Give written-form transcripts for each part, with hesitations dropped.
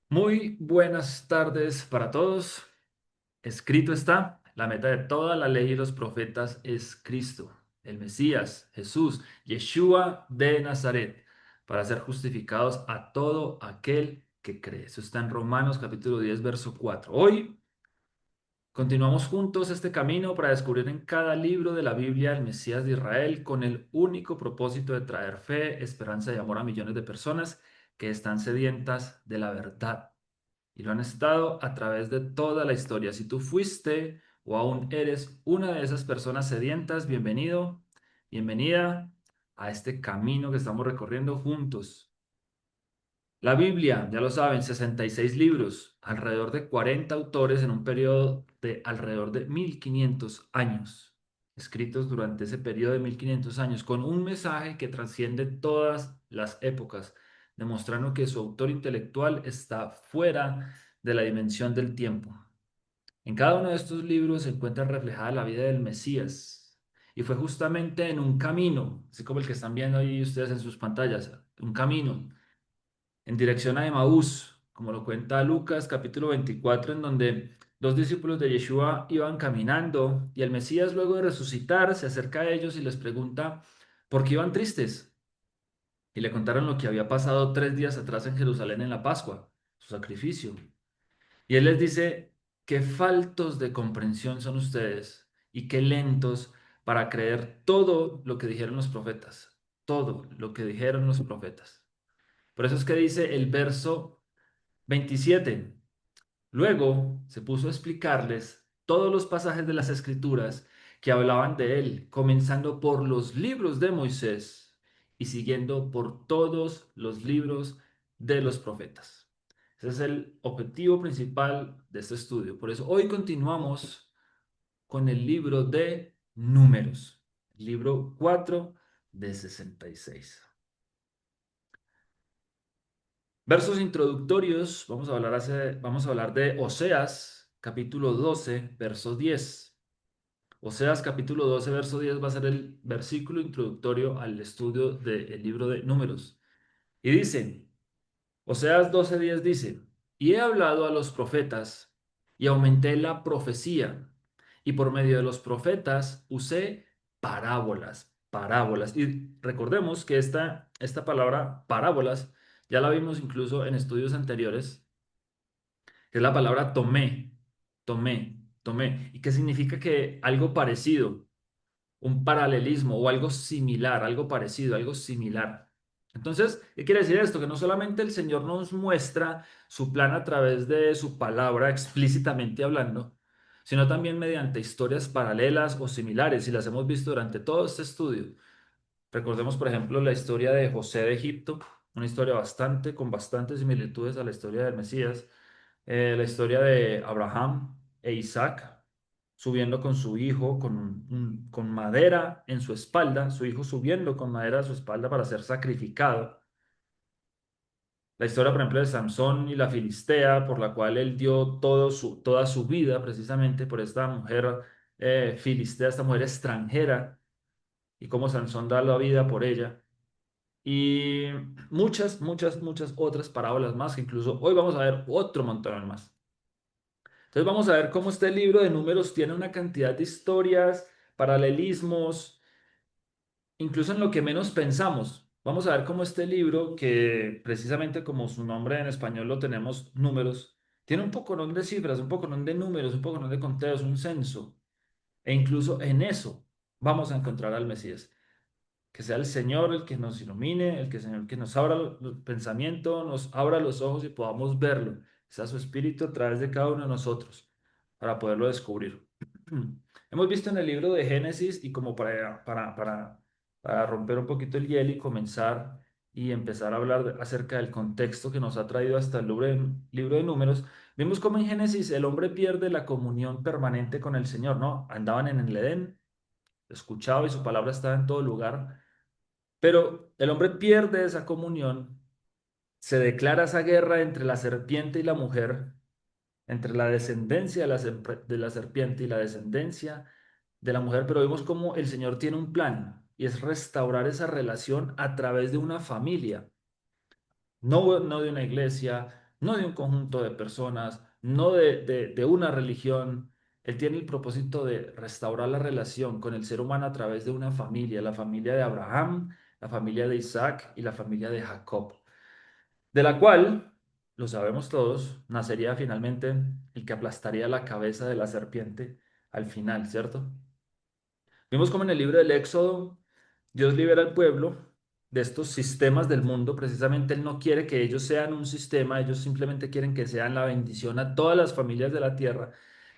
Muy buenas tardes para todos. Escrito está, la meta de toda la ley y los profetas es Cristo, el Mesías, Jesús, Yeshua de Nazaret, para ser justificados a todo aquel que cree. Eso está en Romanos capítulo 10, verso 4. Hoy continuamos juntos este camino para descubrir en cada libro de la Biblia el Mesías de Israel con el único propósito de traer fe, esperanza y amor a millones de personas que están sedientas de la verdad y lo han estado a través de toda la historia. Si tú fuiste o aún eres una de esas personas sedientas, bienvenido, bienvenida a este camino que estamos recorriendo juntos. La Biblia, ya lo saben, 66 libros, alrededor de 40 autores en un periodo de alrededor de 1500 años, escritos durante ese periodo de 1500 años, con un mensaje que trasciende todas las épocas, demostrando que su autor intelectual está fuera de la dimensión del tiempo. En cada uno de estos libros se encuentra reflejada la vida del Mesías, y fue justamente en un camino, así como el que están viendo ahí ustedes en sus pantallas, un camino en dirección a Emaús, como lo cuenta Lucas capítulo 24, en donde dos discípulos de Yeshua iban caminando y el Mesías, luego de resucitar, se acerca a ellos y les pregunta por qué iban tristes. Y le contaron lo que había pasado 3 días atrás en Jerusalén en la Pascua, su sacrificio. Y él les dice, qué faltos de comprensión son ustedes y qué lentos para creer todo lo que dijeron los profetas, todo lo que dijeron los profetas. Por eso es que dice el verso 27. Luego se puso a explicarles todos los pasajes de las Escrituras que hablaban de él, comenzando por los libros de Moisés y siguiendo por todos los libros de los profetas. Ese es el objetivo principal de este estudio. Por eso hoy continuamos con el libro de Números, libro 4 de 66. Versos introductorios, vamos a hablar de Oseas, capítulo 12, verso 10. Oseas, capítulo 12, verso 10 va a ser el versículo introductorio al estudio del libro de Números. Y dice, Oseas 12:10 dice, y he hablado a los profetas y aumenté la profecía, y por medio de los profetas usé parábolas, parábolas. Y recordemos que esta palabra parábolas ya la vimos incluso en estudios anteriores, que es la palabra tomé, y que significa que algo parecido, un paralelismo o algo similar, algo parecido, algo similar. Entonces, ¿qué quiere decir esto? Que no solamente el Señor nos muestra su plan a través de su palabra explícitamente hablando, sino también mediante historias paralelas o similares, y las hemos visto durante todo este estudio. Recordemos, por ejemplo, la historia de José de Egipto, una historia con bastantes similitudes a la historia del Mesías, la historia de Abraham e Isaac subiendo con su hijo, con madera en su espalda, su hijo subiendo con madera a su espalda para ser sacrificado. La historia, por ejemplo, de Sansón y la Filistea, por la cual él dio toda su vida precisamente por esta mujer filistea, esta mujer extranjera, y cómo Sansón da la vida por ella. Y muchas otras parábolas más, que incluso hoy vamos a ver otro montón más. Entonces vamos a ver cómo este libro de números tiene una cantidad de historias, paralelismos, incluso en lo que menos pensamos. Vamos a ver cómo este libro, que precisamente como su nombre en español lo tenemos números, tiene un poco de cifras, un poco de números, un poco de conteos, un censo. E incluso en eso vamos a encontrar al Mesías. Que sea el Señor el que nos ilumine, el que nos abra el pensamiento, nos abra los ojos y podamos verlo. Sea su espíritu a través de cada uno de nosotros para poderlo descubrir. Hemos visto en el libro de Génesis y como para romper un poquito el hielo y comenzar y empezar a hablar acerca del contexto que nos ha traído hasta el libro de Números, vimos cómo en Génesis el hombre pierde la comunión permanente con el Señor, ¿no? Andaban en el Edén, escuchaba y su palabra estaba en todo lugar, pero el hombre pierde esa comunión, se declara esa guerra entre la serpiente y la mujer, entre la descendencia de la serpiente y la descendencia de la mujer, pero vemos cómo el Señor tiene un plan y es restaurar esa relación a través de una familia, no de una iglesia, no de un conjunto de personas, no de una religión. Él tiene el propósito de restaurar la relación con el ser humano a través de una familia, la familia de Abraham, la familia de Isaac y la familia de Jacob, de la cual, lo sabemos todos, nacería finalmente el que aplastaría la cabeza de la serpiente al final, ¿cierto? Vimos como en el libro del Éxodo, Dios libera al pueblo de estos sistemas del mundo. Precisamente Él no quiere que ellos sean un sistema, ellos simplemente quieren que sean la bendición a todas las familias de la tierra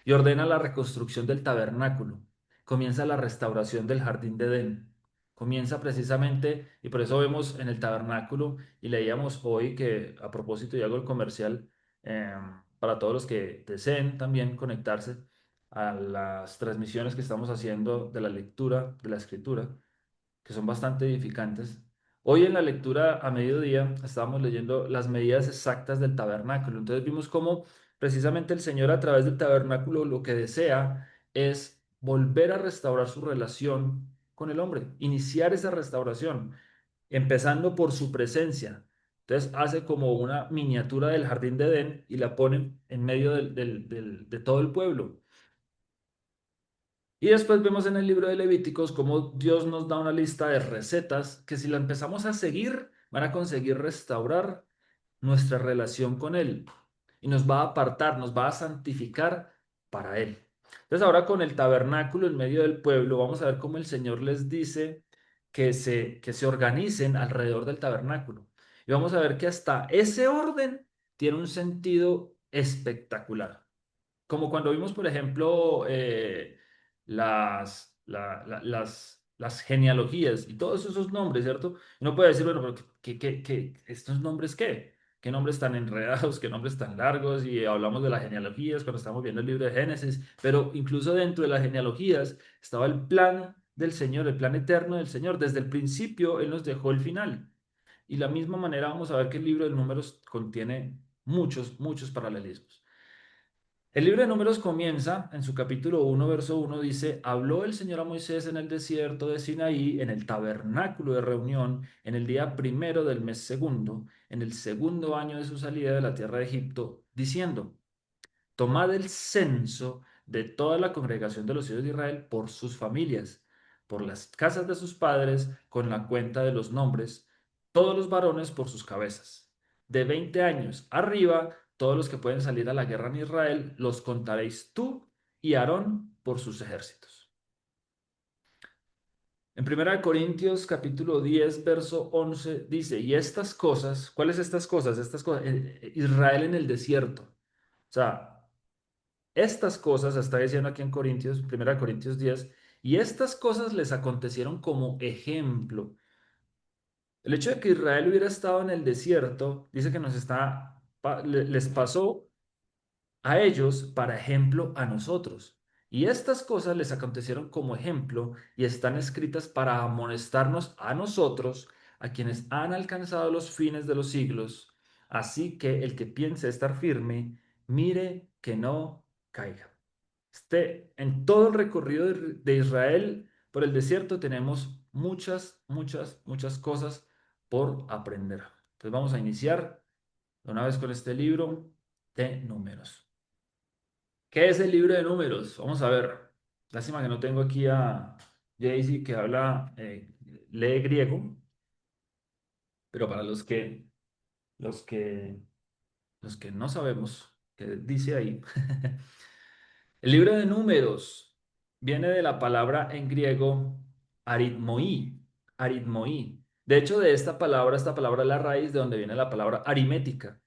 y ordena la reconstrucción del tabernáculo. Comienza la restauración del jardín de Edén. Comienza precisamente, y por eso vemos en el tabernáculo, y leíamos hoy que a propósito, y hago el comercial para todos los que deseen también conectarse a las transmisiones que estamos haciendo de la lectura, de la escritura, que son bastante edificantes. Hoy en la lectura a mediodía estábamos leyendo las medidas exactas del tabernáculo. Entonces vimos cómo precisamente el Señor a través del tabernáculo lo que desea es volver a restaurar su relación con el hombre, iniciar esa restauración, empezando por su presencia. Entonces hace como una miniatura del jardín de Edén y la pone en medio de todo el pueblo. Y después vemos en el libro de Levíticos cómo Dios nos da una lista de recetas que si la empezamos a seguir van a conseguir restaurar nuestra relación con Él y nos va a apartar, nos va a santificar para Él. Entonces ahora con el tabernáculo en medio del pueblo vamos a ver cómo el Señor les dice que se organicen alrededor del tabernáculo. Y vamos a ver que hasta ese orden tiene un sentido espectacular. Como cuando vimos, por ejemplo, las genealogías y todos esos nombres, ¿cierto? Uno puede decir, bueno, pero estos nombres qué? ¿Qué nombres tan enredados? ¿Qué nombres tan largos? Y hablamos de las genealogías cuando estamos viendo el libro de Génesis, pero incluso dentro de las genealogías estaba el plan del Señor, el plan eterno del Señor. Desde el principio Él nos dejó el final. Y de la misma manera vamos a ver que el libro de Números contiene muchos, muchos paralelismos. El libro de Números comienza en su capítulo 1, verso 1, dice, habló el Señor a Moisés en el desierto de Sinaí, en el tabernáculo de reunión, en el día primero del mes segundo, en el segundo año de su salida de la tierra de Egipto, diciendo, tomad el censo de toda la congregación de los hijos de Israel por sus familias, por las casas de sus padres, con la cuenta de los nombres, todos los varones por sus cabezas. De 20 años arriba, todos los que pueden salir a la guerra en Israel, los contaréis tú y Aarón por sus ejércitos. En 1 Corintios capítulo 10, verso 11 dice, y estas cosas, ¿cuáles estas cosas? Estas cosas, Israel en el desierto. O sea, estas cosas, está diciendo aquí en Corintios, 1 Corintios 10, y estas cosas les acontecieron como ejemplo. El hecho de que Israel hubiera estado en el desierto, dice que les pasó a ellos para ejemplo a nosotros. Y estas cosas les acontecieron como ejemplo y están escritas para amonestarnos a nosotros, a quienes han alcanzado los fines de los siglos. Así que el que piense estar firme, mire que no caiga. En todo el recorrido de Israel por el desierto tenemos muchas, muchas, muchas cosas por aprender. Entonces vamos a iniciar de una vez con este libro de números. ¿Qué es el libro de números? Vamos a ver. Lástima que no tengo aquí a Jaycee que lee griego, pero para los que, los que no sabemos qué dice ahí, el libro de números viene de la palabra en griego aritmoí, aritmoí. De hecho, de esta palabra es la raíz de donde viene la palabra aritmética.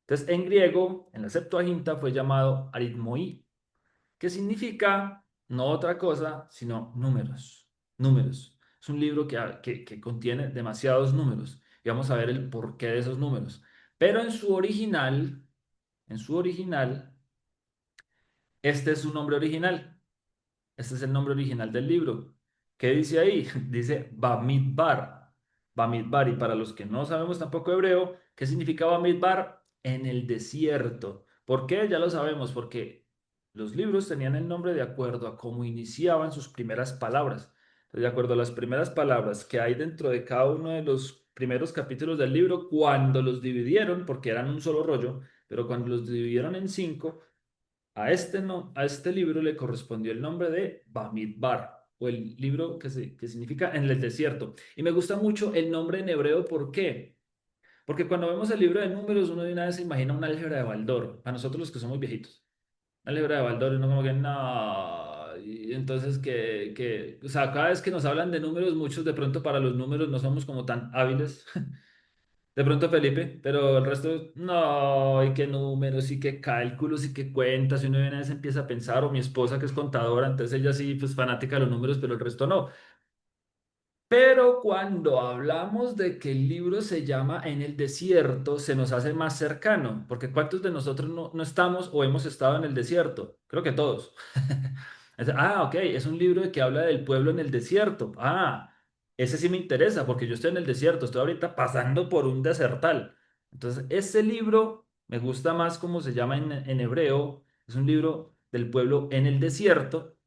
Entonces, en griego, en la Septuaginta fue llamado aritmoí, que significa no otra cosa, sino números. Números. Es un libro que contiene demasiados números y vamos a ver el porqué de esos números. Pero en su original, este es su nombre original. Este es el nombre original del libro. ¿Qué dice ahí? Dice Bamidbar. Bamidbar. Y para los que no sabemos tampoco hebreo, ¿qué significa Bamidbar? En el desierto. ¿Por qué? Ya lo sabemos, porque los libros tenían el nombre de acuerdo a cómo iniciaban sus primeras palabras. Entonces, de acuerdo a las primeras palabras que hay dentro de cada uno de los primeros capítulos del libro, cuando los dividieron, porque eran un solo rollo, pero cuando los dividieron en cinco, a este, no, a este libro le correspondió el nombre de Bamidbar, o el libro que significa en el desierto. Y me gusta mucho el nombre en hebreo, ¿por qué? Porque cuando vemos el libro de números, uno de una vez se imagina una álgebra de Baldor, a nosotros los que somos viejitos. Una álgebra de Baldor, y uno como que no. Y entonces o sea, cada vez que nos hablan de números, muchos de pronto para los números no somos como tan hábiles. De pronto Felipe, pero el resto, no, y qué números, y qué cálculos, y qué cuentas, y uno de una vez empieza a pensar, o mi esposa que es contadora, entonces ella sí, pues fanática de los números, pero el resto no. Pero cuando hablamos de que el libro se llama En el desierto, se nos hace más cercano, porque ¿cuántos de nosotros no estamos o hemos estado en el desierto? Creo que todos. Ok, es un libro que habla del pueblo en el desierto. Ese sí me interesa porque yo estoy en el desierto, estoy ahorita pasando por un desertal. Entonces, ese libro me gusta más como se llama en hebreo, es un libro del pueblo en el desierto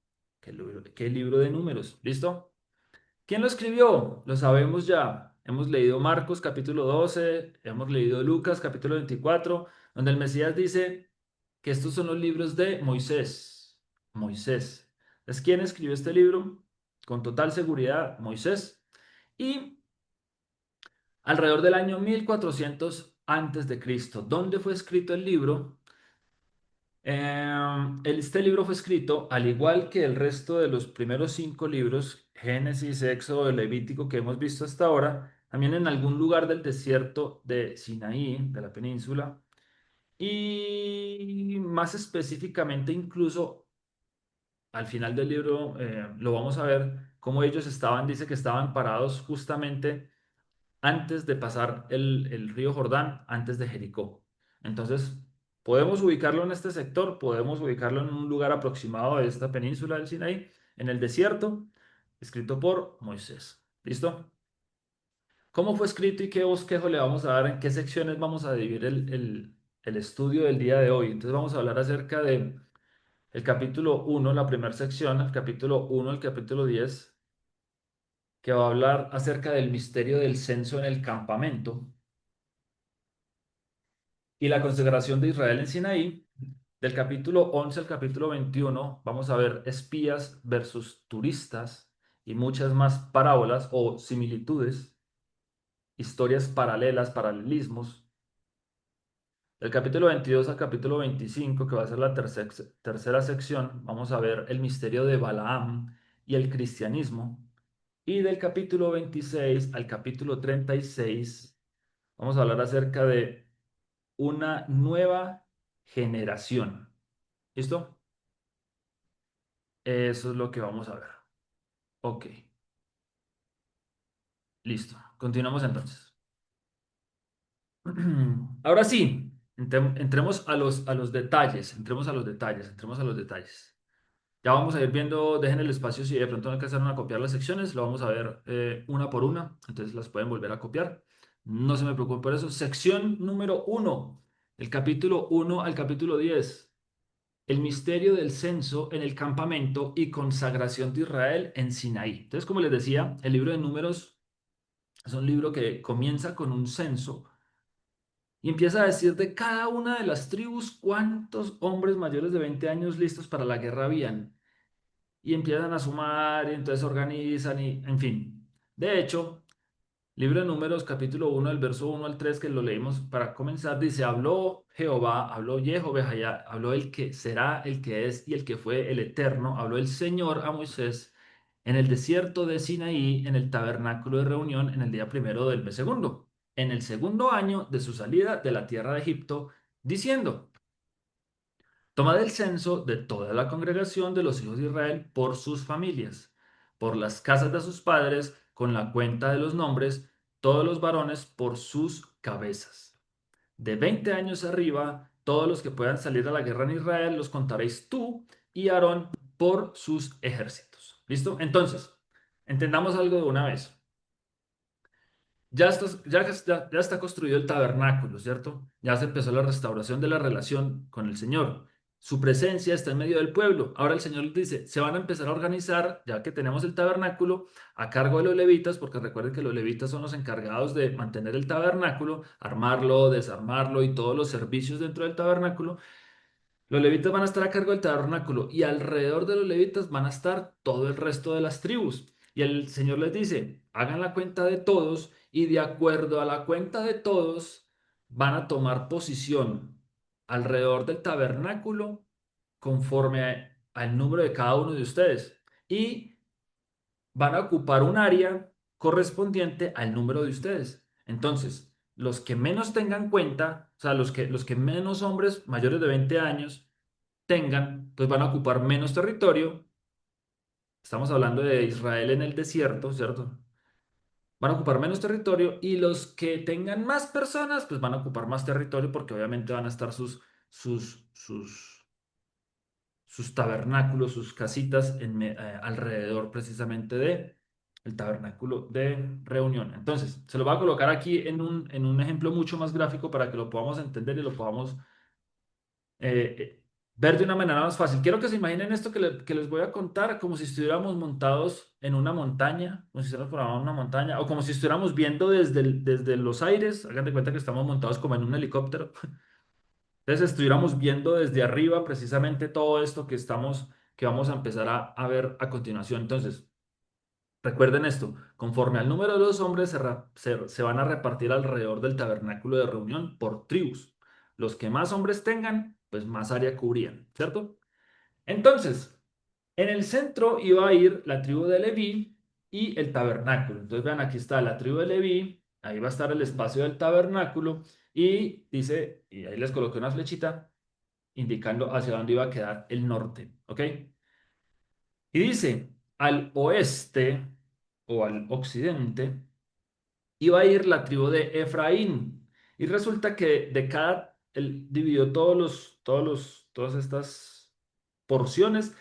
que el libro de números. ¿Listo? ¿Quién lo escribió? Lo sabemos ya. Hemos leído Marcos capítulo 12, hemos leído Lucas capítulo 24, donde el Mesías dice que estos son los libros de Moisés. Moisés. ¿Es quién escribió este libro? Con total seguridad, Moisés. Y alrededor del año 1400 antes de Cristo. ¿Dónde fue escrito el libro? Este libro fue escrito, al igual que el resto de los primeros cinco libros, Génesis, Éxodo, Levítico, que hemos visto hasta ahora, también en algún lugar del desierto de Sinaí, de la península, y más específicamente incluso al final del libro lo vamos a ver, cómo ellos estaban, dice que estaban parados justamente antes de pasar el río Jordán, antes de Jericó. Entonces, podemos ubicarlo en este sector, podemos ubicarlo en un lugar aproximado de esta península del Sinaí, en el desierto, escrito por Moisés. ¿Listo? ¿Cómo fue escrito y qué bosquejo le vamos a dar? ¿En qué secciones vamos a dividir el estudio del día de hoy? Entonces vamos a hablar acerca de el capítulo uno, la primera sección, el capítulo uno, el capítulo 10, que va a hablar acerca del misterio del censo en el campamento y la consagración de Israel en Sinaí. Del capítulo 11 al capítulo 21 vamos a ver espías versus turistas y muchas más parábolas o similitudes, historias paralelas, paralelismos. Del capítulo 22 al capítulo 25, que va a ser la tercera sección, vamos a ver el misterio de Balaam y el cristianismo. Y del capítulo 26 al capítulo 36 vamos a hablar acerca de una nueva generación. ¿Listo? Eso es lo que vamos a ver. Ok, listo. Continuamos entonces. Ahora sí, entremos a los detalles, entremos a los detalles. Ya vamos a ir viendo, dejen el espacio si de pronto no alcanzaron a copiar las secciones, lo vamos a ver una por una, entonces las pueden volver a copiar. No se me preocupen por eso. Sección número uno, el capítulo uno al capítulo 10. El misterio del censo en el campamento y consagración de Israel en Sinaí. Entonces, como les decía, el libro de Números es un libro que comienza con un censo y empieza a decir de cada una de las tribus cuántos hombres mayores de 20 años listos para la guerra habían. Y empiezan a sumar y entonces organizan y, en fin. De hecho, libro de Números, capítulo uno del verso uno al 3 que lo leímos para comenzar, dice, habló Jehová, habló Jehová, habló el que será, el que es y el que fue el eterno, habló el Señor a Moisés en el desierto de Sinaí, en el tabernáculo de reunión, en el día primero del mes segundo, en el segundo año de su salida de la tierra de Egipto, diciendo, tomad el censo de toda la congregación de los hijos de Israel por sus familias, por las casas de sus padres, con la cuenta de los nombres, todos los varones por sus cabezas. De 20 años arriba, todos los que puedan salir a la guerra en Israel, los contaréis tú y Aarón por sus ejércitos. ¿Listo? Entonces, entendamos algo de una vez. Ya está construido el tabernáculo, ¿cierto? Ya se empezó la restauración de la relación con el Señor. su presencia está en medio del pueblo. Ahora el Señor les dice, se van a empezar a organizar, ya que tenemos el tabernáculo, a cargo de los levitas, porque recuerden que los levitas son los encargados de mantener el tabernáculo, armarlo, desarmarlo y todos los servicios dentro del tabernáculo. Los levitas van a estar a cargo del tabernáculo y alrededor de los levitas van a estar todo el resto de las tribus. Y el Señor les dice, hagan la cuenta de todos y de acuerdo a la cuenta de todos van a tomar posición alrededor del tabernáculo conforme al número de cada uno de ustedes. Y van a ocupar un área correspondiente al número de ustedes. Entonces, los que menos tengan cuenta, o sea, los que menos hombres mayores de 20 años tengan, pues van a ocupar menos territorio. Estamos hablando de Israel en el desierto, ¿cierto? Van a ocupar menos territorio y los que tengan más personas, pues van a ocupar más territorio porque obviamente van a estar sus tabernáculos, sus casitas alrededor precisamente de el tabernáculo de reunión. Entonces, se lo voy a colocar aquí en un ejemplo mucho más gráfico para que lo podamos entender y lo podamos ver de una manera más fácil. Quiero que se imaginen esto que les voy a contar como si estuviéramos montados en una montaña, como si estuviéramos por una montaña, o como si estuviéramos viendo desde los aires. Hagan de cuenta que estamos montados como en un helicóptero. Entonces, estuviéramos viendo desde arriba precisamente todo esto que vamos a empezar a ver a continuación. Entonces, recuerden esto, conforme al número de los hombres se van a repartir alrededor del tabernáculo de reunión por tribus. Los que más hombres tengan, pues más área cubrían, ¿cierto? Entonces, en el centro iba a ir la tribu de Leví y el tabernáculo. Entonces, vean, aquí está la tribu de Leví, ahí va a estar el espacio del tabernáculo y dice, y ahí les coloqué una flechita indicando hacia dónde iba a quedar el norte, ¿ok? Y dice, al oeste o al occidente iba a ir la tribu de Efraín. Y resulta que él dividió todas estas porciones,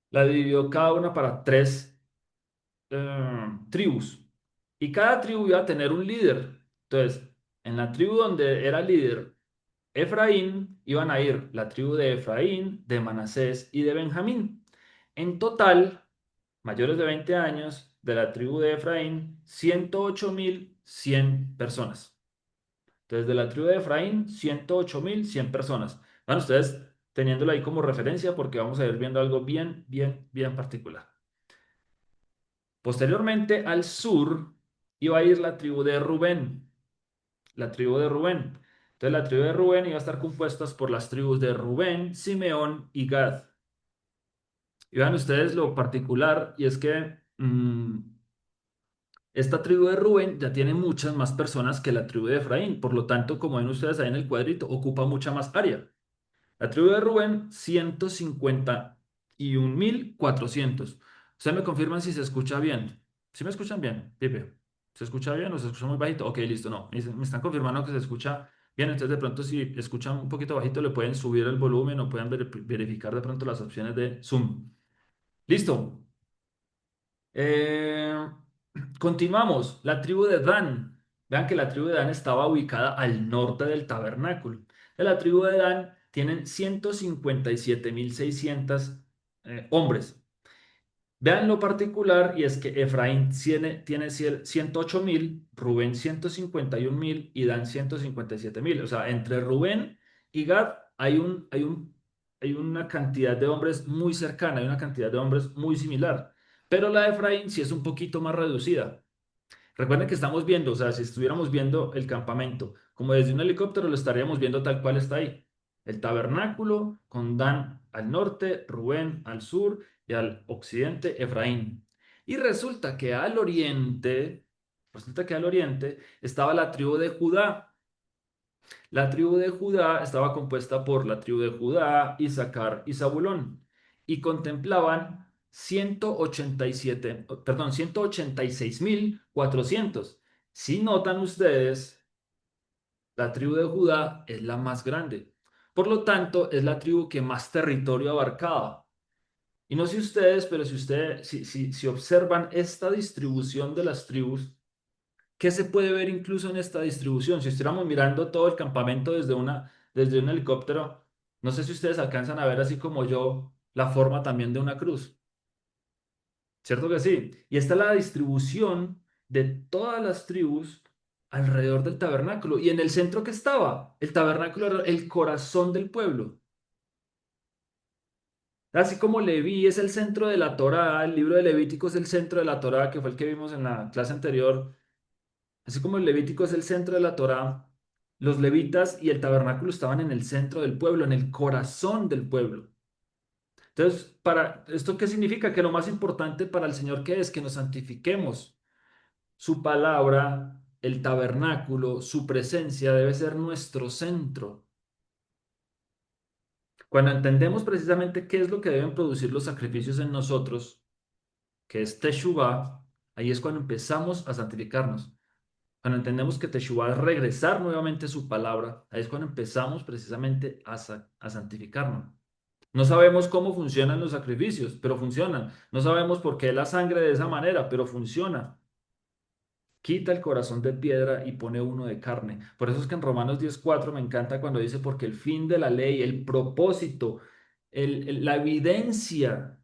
la dividió cada una para tres tribus. Y cada tribu iba a tener un líder. Entonces, en la tribu donde era líder Efraín, iban a ir la tribu de Efraín, de Manasés y de Benjamín. En total, mayores de 20 años, de la tribu de Efraín, 108.100 personas. Entonces, de la tribu de Efraín, 108.100 personas. Van ustedes teniéndolo ahí como referencia porque vamos a ir viendo algo bien, bien, bien particular. Posteriormente, al sur, iba a ir la tribu de Rubén. La tribu de Rubén. Entonces, la tribu de Rubén iba a estar compuesta por las tribus de Rubén, Simeón y Gad. Y vean ustedes lo particular, y es que esta tribu de Rubén ya tiene muchas más personas que la tribu de Efraín. Por lo tanto, como ven ustedes ahí en el cuadrito, ocupa mucha más área. La tribu de Rubén, 151.400. Ustedes me confirman si se escucha bien. ¿Sí me escuchan bien, Pipe? ¿Se escucha bien o se escucha muy bajito? Ok, listo, no. Me están confirmando que se escucha bien. Entonces, de pronto, si escuchan un poquito bajito, le pueden subir el volumen o pueden verificar de pronto las opciones de Zoom. Listo. Eh, continuamos. La tribu de Dan. Vean que la tribu de Dan estaba ubicada al norte del tabernáculo. De la tribu de Dan tienen 157.600 hombres. Vean lo particular y es que Efraín tiene 108.000, Rubén 151.000 y Dan 157.000. O sea, entre Rubén y Gad hay una cantidad de hombres muy cercana, hay una cantidad de hombres muy similar. Pero la de Efraín sí es un poquito más reducida. Recuerden que estamos viendo, o sea, si estuviéramos viendo el campamento, como desde un helicóptero, lo estaríamos viendo tal cual está ahí. El tabernáculo con Dan al norte, Rubén al sur y al occidente Efraín. Y resulta que al oriente estaba la tribu de Judá. La tribu de Judá estaba compuesta por la tribu de Judá, Isaacar y Zabulón y contemplaban 186.400. Si notan ustedes, la tribu de Judá es la más grande. Por lo tanto, es la tribu que más territorio abarcaba. Y no sé ustedes, pero si observan esta distribución de las tribus, ¿qué se puede ver incluso en esta distribución? Si estuviéramos mirando todo el campamento desde un helicóptero, No sé si ustedes alcanzan a ver así como yo la forma también de una cruz. ¿Cierto que sí? Y esta es la distribución de todas las tribus alrededor del tabernáculo. ¿Y en el centro que estaba? El tabernáculo era el corazón del pueblo. Así como Leví es el centro de la Torá, el libro de Levítico es el centro de la Torá, que fue el que vimos en la clase anterior. Así como el Levítico es el centro de la Torá, los levitas y el tabernáculo estaban en el centro del pueblo, en el corazón del pueblo. Entonces, para esto, ¿qué significa? Que lo más importante para el Señor, ¿qué es? Que nos santifiquemos. Su palabra, el tabernáculo, su presencia debe ser nuestro centro. Cuando entendemos precisamente qué es lo que deben producir los sacrificios en nosotros, que es Teshuvah, ahí es cuando empezamos a santificarnos. Cuando entendemos que Teshuvah es regresar nuevamente a su palabra, ahí es cuando empezamos precisamente a santificarnos. No sabemos cómo funcionan los sacrificios, pero funcionan. No sabemos por qué la sangre de esa manera, pero funciona. Quita el corazón de piedra y pone uno de carne. Por eso es que en Romanos 10:4 me encanta cuando dice, porque el fin de la ley, el propósito, la evidencia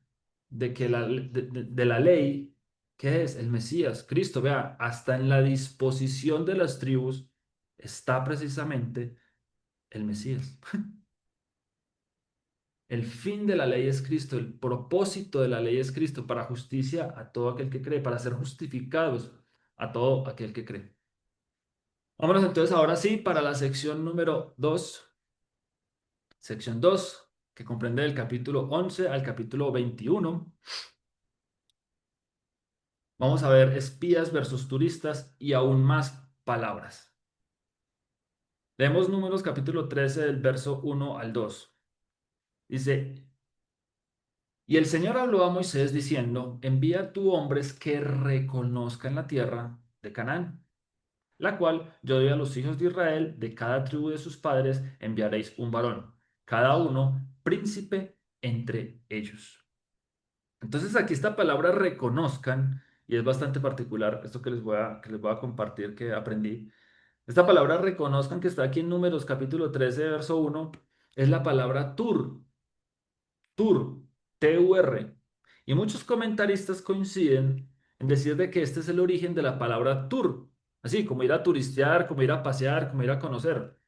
de que de la ley, ¿qué es? El Mesías, Cristo. Vea, hasta en la disposición de las tribus está precisamente el Mesías. El fin de la ley es Cristo, el propósito de la ley es Cristo para justicia a todo aquel que cree, para ser justificados a todo aquel que cree. Vámonos entonces ahora sí para la sección número 2, sección 2 que comprende del capítulo 11 al capítulo 21. Vamos a ver espías versus turistas y aún más palabras. Leemos Números capítulo 13 del verso 1 al 2. Dice, y el Señor habló a Moisés diciendo, envía tú hombres que reconozcan la tierra de Canaán, la cual yo doy a los hijos de Israel, de cada tribu de sus padres enviaréis un varón, cada uno príncipe entre ellos. Entonces aquí esta palabra reconozcan, y es bastante particular, esto que les voy a compartir que aprendí. Esta palabra reconozcan que está aquí en Números capítulo 13 verso 1, es la palabra tur, tur, T-U-R. Y muchos comentaristas coinciden en decir de que este es el origen de la palabra tour, así como ir a turistear, como ir a pasear, como ir a conocer.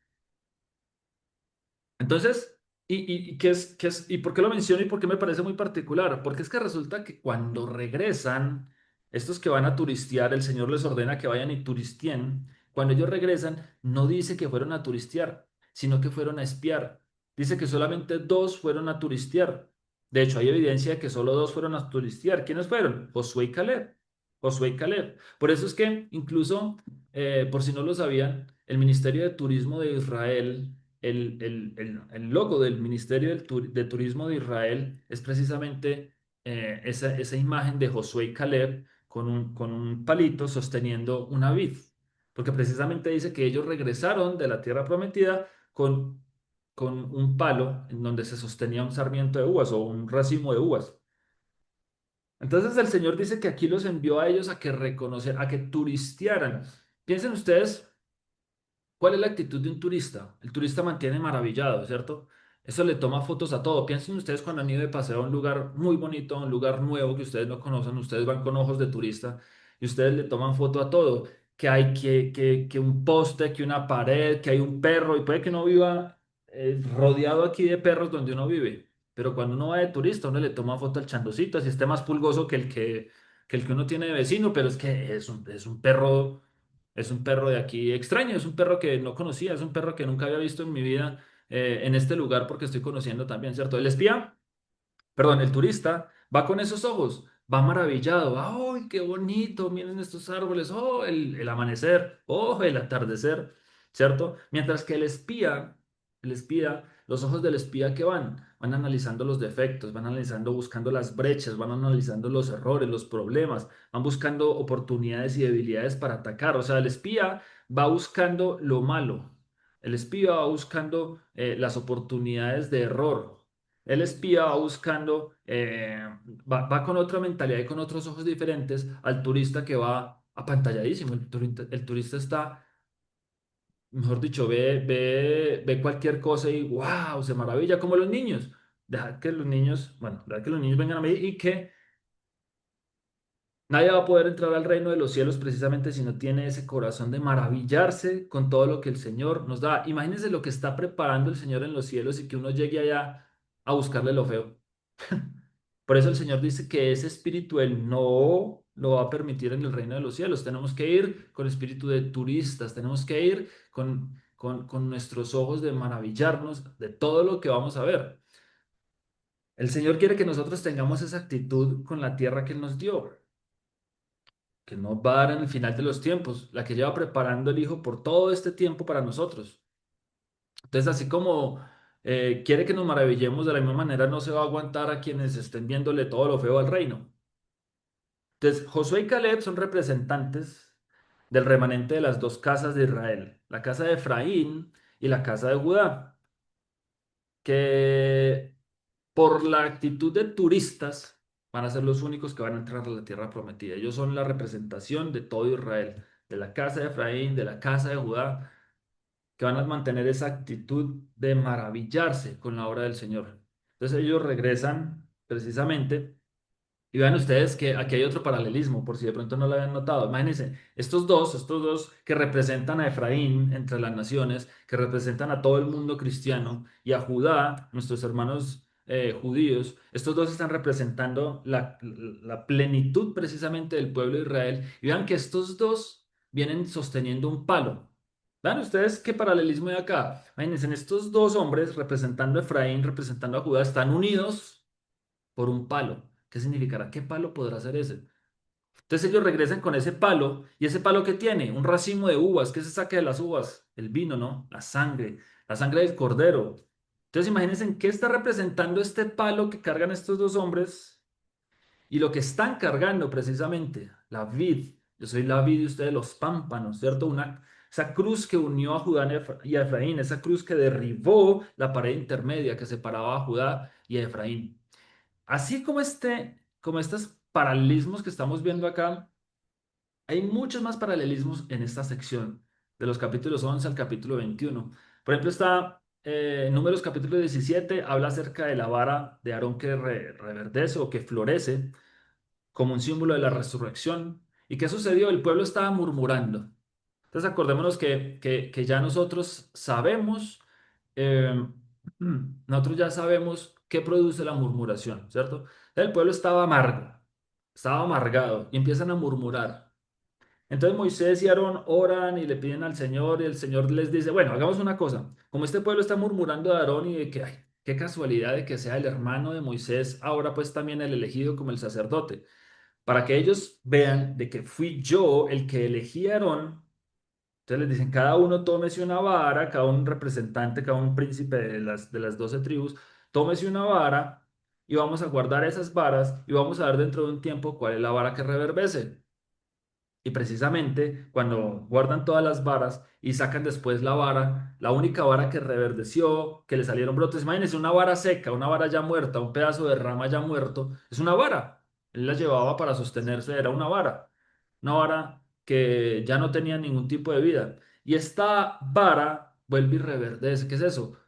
Entonces, ¿y por qué lo menciono y por qué me parece muy particular? Porque es que resulta que cuando regresan, estos que van a turistear, el Señor les ordena que vayan y turistien. Cuando ellos regresan, no dice que fueron a turistear, sino que fueron a espiar. Dice que solamente dos fueron a turistear. De hecho, hay evidencia de que solo dos fueron a turistear. ¿Quiénes fueron? Josué y Caleb. Josué y Caleb. Por eso es que incluso, por si no lo sabían, el Ministerio de Turismo de Israel, el logo del Ministerio de Turismo de Israel es precisamente esa imagen de Josué y Caleb con un palito sosteniendo una vid, porque precisamente dice que ellos regresaron de la tierra prometida con un palo en donde se sostenía un sarmiento de uvas o un racimo de uvas. Entonces el Señor dice que aquí los envió a ellos a que reconocieran, a que turistearan. Piensen ustedes. ¿Cuál es la actitud de un turista? El turista mantiene maravillado, ¿cierto? Eso le toma fotos a todo. Piensen ustedes cuando han ido de paseo a un lugar muy bonito, a un lugar nuevo que ustedes no conocen, ustedes van con ojos de turista y ustedes le toman foto a todo. Que hay que un poste, que una pared, que hay un perro y puede que no viva rodeado aquí de perros donde uno vive. Pero cuando uno va de turista, uno le toma foto al chandosito, así esté más pulgoso que el que uno tiene de vecino, pero es que es un perro. Es un perro de aquí extraño, es un perro que no conocía, es un perro que nunca había visto en mi vida en este lugar porque estoy conociendo también, ¿cierto? El espía, perdón, el turista va con esos ojos, va maravillado, ¡ay, qué bonito! Miren estos árboles, ¡oh, el amanecer! ¡Oh, el atardecer! ¿Cierto? Mientras que el espía, los ojos del espía que van analizando los defectos, van analizando, buscando las brechas, van analizando los errores, los problemas, van buscando oportunidades y debilidades para atacar. O sea, el espía va buscando lo malo, el espía va buscando las oportunidades de error. El espía va buscando, va con otra mentalidad y con otros ojos diferentes al turista que va apantalladísimo. El turista está mejor dicho, ve cualquier cosa y wow, se maravilla como los niños. Deja que los niños, bueno, deja que los niños vengan a mí y que nadie va a poder entrar al reino de los cielos precisamente si no tiene ese corazón de maravillarse con todo lo que el Señor nos da. Imagínense lo que está preparando el Señor en los cielos y que uno llegue allá a buscarle lo feo. Por eso el Señor dice que ese espíritu Él no lo va a permitir en el reino de los cielos. Tenemos que ir con espíritu de turistas, tenemos que ir con nuestros ojos de maravillarnos de todo lo que vamos a ver. El Señor quiere que nosotros tengamos esa actitud con la tierra que Él nos dio, que nos va a dar en el final de los tiempos, la que lleva preparando el Hijo por todo este tiempo para nosotros. Entonces, así como quiere que nos maravillemos, de la misma manera no se va a aguantar a quienes estén viéndole todo lo feo al reino. Entonces, Josué y Caleb son representantes del remanente de las dos casas de Israel, la casa de Efraín y la casa de Judá, que por la actitud de turistas van a ser los únicos que van a entrar a la tierra prometida. Ellos son la representación de todo Israel, de la casa de Efraín, de la casa de Judá, que van a mantener esa actitud de maravillarse con la obra del Señor. Entonces ellos regresan precisamente. Y vean ustedes que aquí hay otro paralelismo, por si de pronto no lo habían notado. Imagínense, estos dos que representan a Efraín entre las naciones, que representan a todo el mundo cristiano, y a Judá, nuestros hermanos judíos, estos dos están representando la plenitud precisamente del pueblo de Israel. Y vean que estos dos vienen sosteniendo un palo. Vean ustedes qué paralelismo hay acá. Imagínense, estos dos hombres representando a Efraín, representando a Judá, están unidos por un palo. ¿Qué significará? ¿Qué palo podrá ser ese? Entonces ellos regresan con ese palo y ese palo que tiene, un racimo de uvas. ¿Qué se saca de las uvas? El vino, ¿no? La sangre del cordero. Entonces imagínense en qué está representando este palo que cargan estos dos hombres y lo que están cargando precisamente, la vid. Yo soy la vid y ustedes los pámpanos, ¿cierto? Esa cruz que unió a Judá y a Efraín, esa cruz que derribó la pared intermedia que separaba a Judá y a Efraín. Así como como estos paralelismos que estamos viendo acá, hay muchos más paralelismos en esta sección, de los capítulos 11 al capítulo 21. Por ejemplo, está Números capítulo 17, habla acerca de la vara de Aarón que reverdece o que florece como un símbolo de la resurrección. ¿Y qué sucedió? El pueblo estaba murmurando. Entonces acordémonos que ya nosotros sabemos, eh, nosotros ya sabemos qué produce la murmuración, ¿cierto? El pueblo estaba amargo, estaba amargado y empiezan a murmurar. Entonces Moisés y Aarón oran y le piden al Señor y el Señor les dice, bueno, hagamos una cosa, como este pueblo está murmurando de Aarón y de que, ay, qué casualidad de que sea el hermano de Moisés, ahora pues también el elegido como el sacerdote, para que ellos vean de que fui yo el que elegí a Aarón. Entonces les dicen, cada uno tómese una vara, cada un representante, cada un príncipe de de las 12 tribus, tómese una vara y vamos a guardar esas varas y vamos a ver dentro de un tiempo cuál es la vara que reverdece. Y precisamente cuando guardan todas las varas y sacan después la vara, la única vara que reverdeció, que le salieron brotes, imagínense una vara seca, una vara ya muerta, un pedazo de rama ya muerto, es una vara. Él la llevaba para sostenerse, era una vara que ya no tenía ningún tipo de vida. Y esta vara vuelve y reverdece. ¿Qué es eso?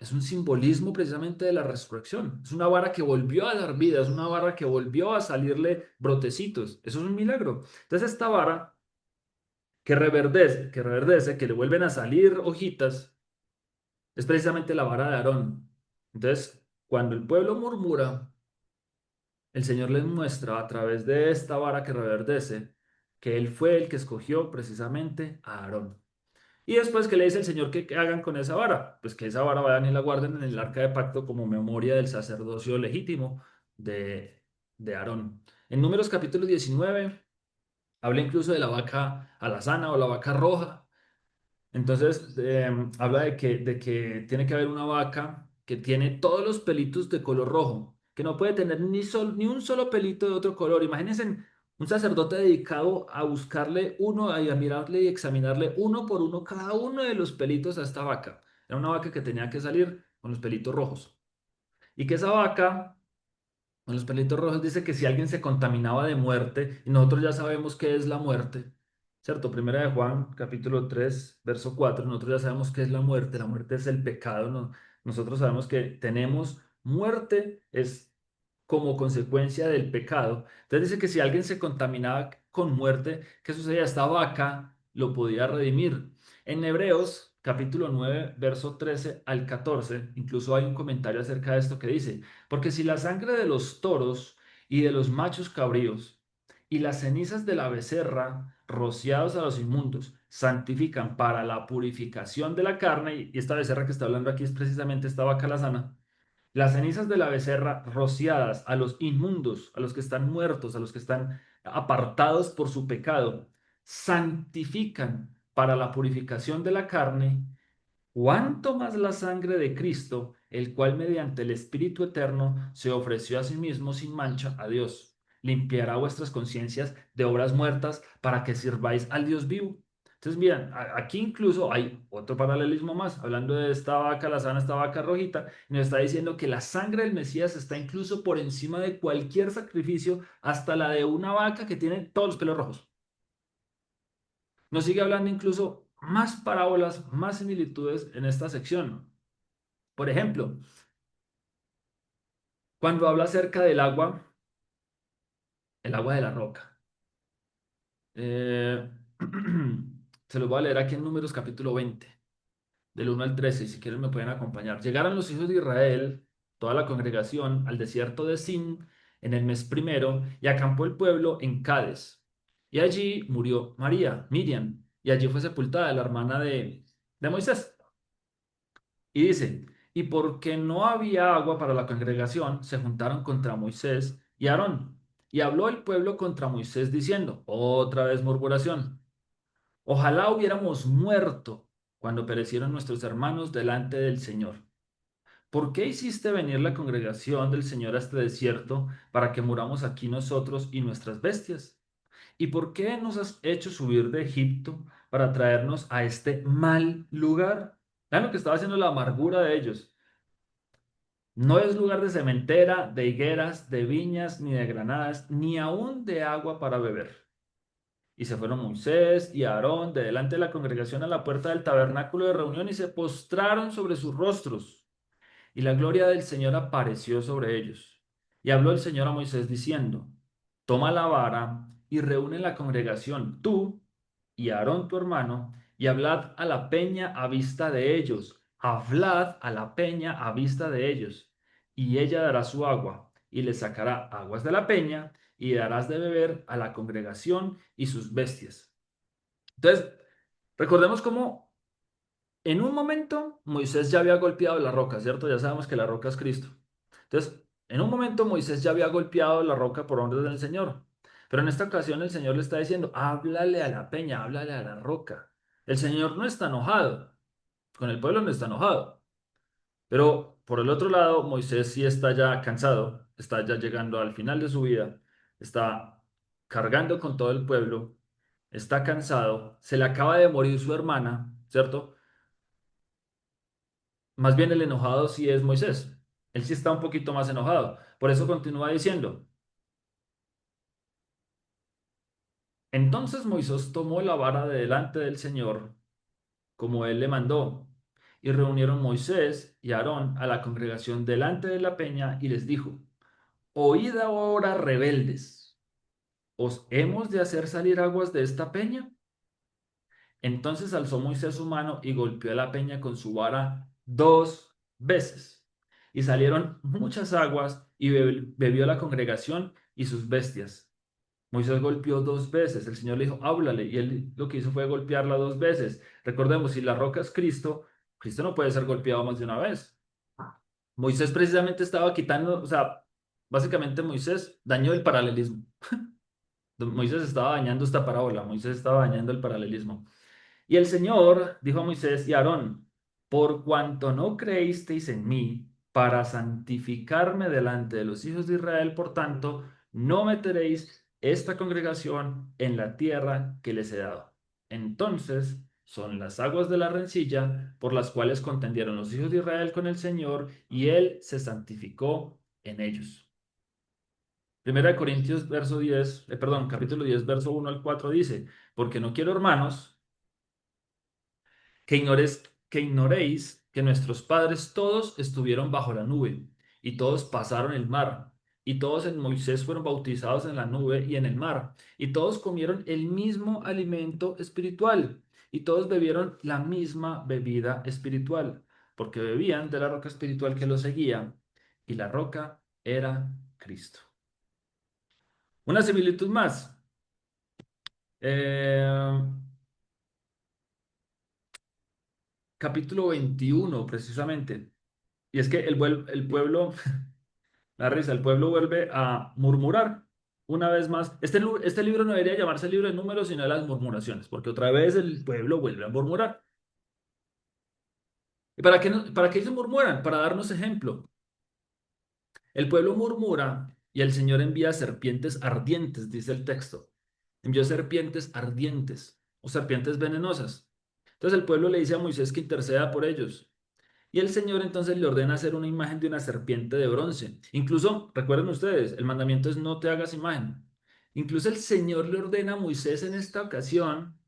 Es un simbolismo precisamente de la resurrección. Es una vara que volvió a dar vida, es una vara que volvió a salirle brotecitos. Eso es un milagro. Entonces esta vara que le vuelven a salir hojitas, es precisamente la vara de Aarón. Entonces, cuando el pueblo murmura, el Señor les muestra a través de esta vara que reverdece que Él fue el que escogió precisamente a Aarón. Y después, ¿qué le dice el Señor que hagan con esa vara? Pues que esa vara vayan y la guarden en el arca de pacto como memoria del sacerdocio legítimo de, de Aarón. En Números capítulo 19 habla incluso de la vaca alazana o la vaca roja. Entonces, habla de que tiene que haber una vaca que tiene todos los pelitos de color rojo, que no puede tener ni un solo pelito de otro color. Imagínense un sacerdote dedicado a buscarle uno, a mirarle y examinarle uno por uno cada uno de los pelitos a esta vaca. Era una vaca que tenía que salir con los pelitos rojos. Y que esa vaca, con los pelitos rojos, dice que si alguien se contaminaba de muerte, y nosotros ya sabemos qué es la muerte, ¿cierto? Primera de Juan, capítulo 3 verso 4. Nosotros ya sabemos qué es la muerte. La muerte es el pecado, ¿no? Nosotros sabemos que tenemos muerte, es como consecuencia del pecado. Entonces dice que si alguien se contaminaba con muerte, ¿qué sucedía? Esta vaca lo podía redimir. En Hebreos, capítulo 9 verso 13 al 14, incluso hay un comentario acerca de esto que dice, porque si la sangre de los toros y de los machos cabríos y las cenizas de la becerra rociados a los inmundos santifican para la purificación de la carne, y esta becerra que está hablando aquí es precisamente esta vaca la sana, las cenizas de la becerra rociadas a los inmundos, a los que están muertos, a los que están apartados por su pecado, santifican para la purificación de la carne, cuánto más la sangre de Cristo, el cual mediante el Espíritu Eterno se ofreció a sí mismo sin mancha a Dios, limpiará vuestras conciencias de obras muertas para que sirváis al Dios vivo. Entonces, miren, aquí incluso hay otro paralelismo más, hablando de esta vaca, la sana, esta vaca rojita, y nos está diciendo que la sangre del Mesías está incluso por encima de cualquier sacrificio, hasta la de una vaca que tiene todos los pelos rojos. Nos sigue hablando incluso más parábolas, más similitudes en esta sección. Por ejemplo, cuando habla acerca del agua, el agua de la roca. Eh, se los voy a leer aquí en Números capítulo 20, del 1 al 13, y si quieren me pueden acompañar. Llegaron los hijos de Israel, toda la congregación, al desierto de Sin en el mes primero, y acampó el pueblo en Cades. Y allí murió María, Miriam, y allí fue sepultada la hermana de Moisés. Y dice, y porque no había agua para la congregación, se juntaron contra Moisés y Aarón. Y habló el pueblo contra Moisés diciendo, otra vez murmuración, ojalá hubiéramos muerto cuando perecieron nuestros hermanos delante del Señor. ¿Por qué hiciste venir la congregación del Señor a este desierto para que muramos aquí nosotros y nuestras bestias? ¿Y por qué nos has hecho subir de Egipto para traernos a este mal lugar? Vean lo que estaba haciendo la amargura de ellos. No es lugar de cementera, de higueras, de viñas, ni de granadas, ni aun de agua para beber. Y se fueron Moisés y Aarón de delante de la congregación a la puerta del tabernáculo de reunión y se postraron sobre sus rostros. Y la gloria del Señor apareció sobre ellos. Y habló el Señor a Moisés diciendo, toma la vara y reúne la congregación, tú y Aarón tu hermano, y hablad a la peña a vista de ellos. Hablad a la peña a vista de ellos. Y ella dará su agua, y le sacará aguas de la peña, y darás de beber a la congregación y sus bestias. Entonces, recordemos cómo en un momento Moisés ya había golpeado la roca, ¿cierto? Ya sabemos que la roca es Cristo. Entonces, en un momento Moisés ya había golpeado la roca por orden del Señor. Pero en esta ocasión el Señor le está diciendo, háblale a la peña, háblale a la roca. El Señor no está enojado, con el pueblo no está enojado. Pero por el otro lado, Moisés sí está ya cansado, está ya llegando al final de su vida, está cargando con todo el pueblo, está cansado, se le acaba de morir su hermana, ¿cierto? Más bien el enojado sí es Moisés. Él sí está un poquito más enojado. Por eso continúa diciendo, entonces Moisés tomó la vara de delante del Señor, como él le mandó, y reunieron Moisés y Aarón a la congregación delante de la peña y les dijo, oíd ahora, rebeldes, ¿os hemos de hacer salir aguas de esta peña? Entonces alzó Moisés su mano y golpeó la peña con su vara 2 veces. Y salieron muchas aguas y bebió la congregación y sus bestias. Moisés golpeó 2 veces. El Señor le dijo, háblale. Y él lo que hizo fue golpearla 2 veces. Recordemos, si la roca es Cristo, Cristo no puede ser golpeado más de una vez. Moisés precisamente estaba quitando, o sea, básicamente Moisés dañó el paralelismo. Moisés estaba dañando esta parábola. Moisés estaba dañando el paralelismo. Y el Señor dijo a Moisés y a Aarón, por cuanto no creísteis en mí para santificarme delante de los hijos de Israel, por tanto, no meteréis esta congregación en la tierra que les he dado. Entonces son las aguas de la rencilla por las cuales contendieron los hijos de Israel con el Señor, y él se santificó en ellos. Primera de Corintios verso 10, perdón, capítulo 10, verso 1 al 4 dice, porque no quiero, hermanos, que ignoréis que nuestros padres todos estuvieron bajo la nube y todos pasaron el mar y todos en Moisés fueron bautizados en la nube y en el mar y todos comieron el mismo alimento espiritual y todos bebieron la misma bebida espiritual porque bebían de la roca espiritual que los seguía y la roca era Cristo. Una similitud más. Eh, capítulo 21 precisamente. Y es que el pueblo, la risa, el pueblo vuelve a murmurar una vez más. Este libro no debería llamarse libro de números, sino de las murmuraciones, porque otra vez el pueblo vuelve a murmurar. ¿Y para qué, para qué ellos murmuran? Para darnos ejemplo. El pueblo murmura y el Señor envía serpientes ardientes, dice el texto. Envió serpientes ardientes o serpientes venenosas. Entonces el pueblo le dice a Moisés que interceda por ellos. Y el Señor entonces le ordena hacer una imagen de una serpiente de bronce. Incluso, recuerden ustedes, el mandamiento es no te hagas imagen. Incluso el Señor le ordena a Moisés en esta ocasión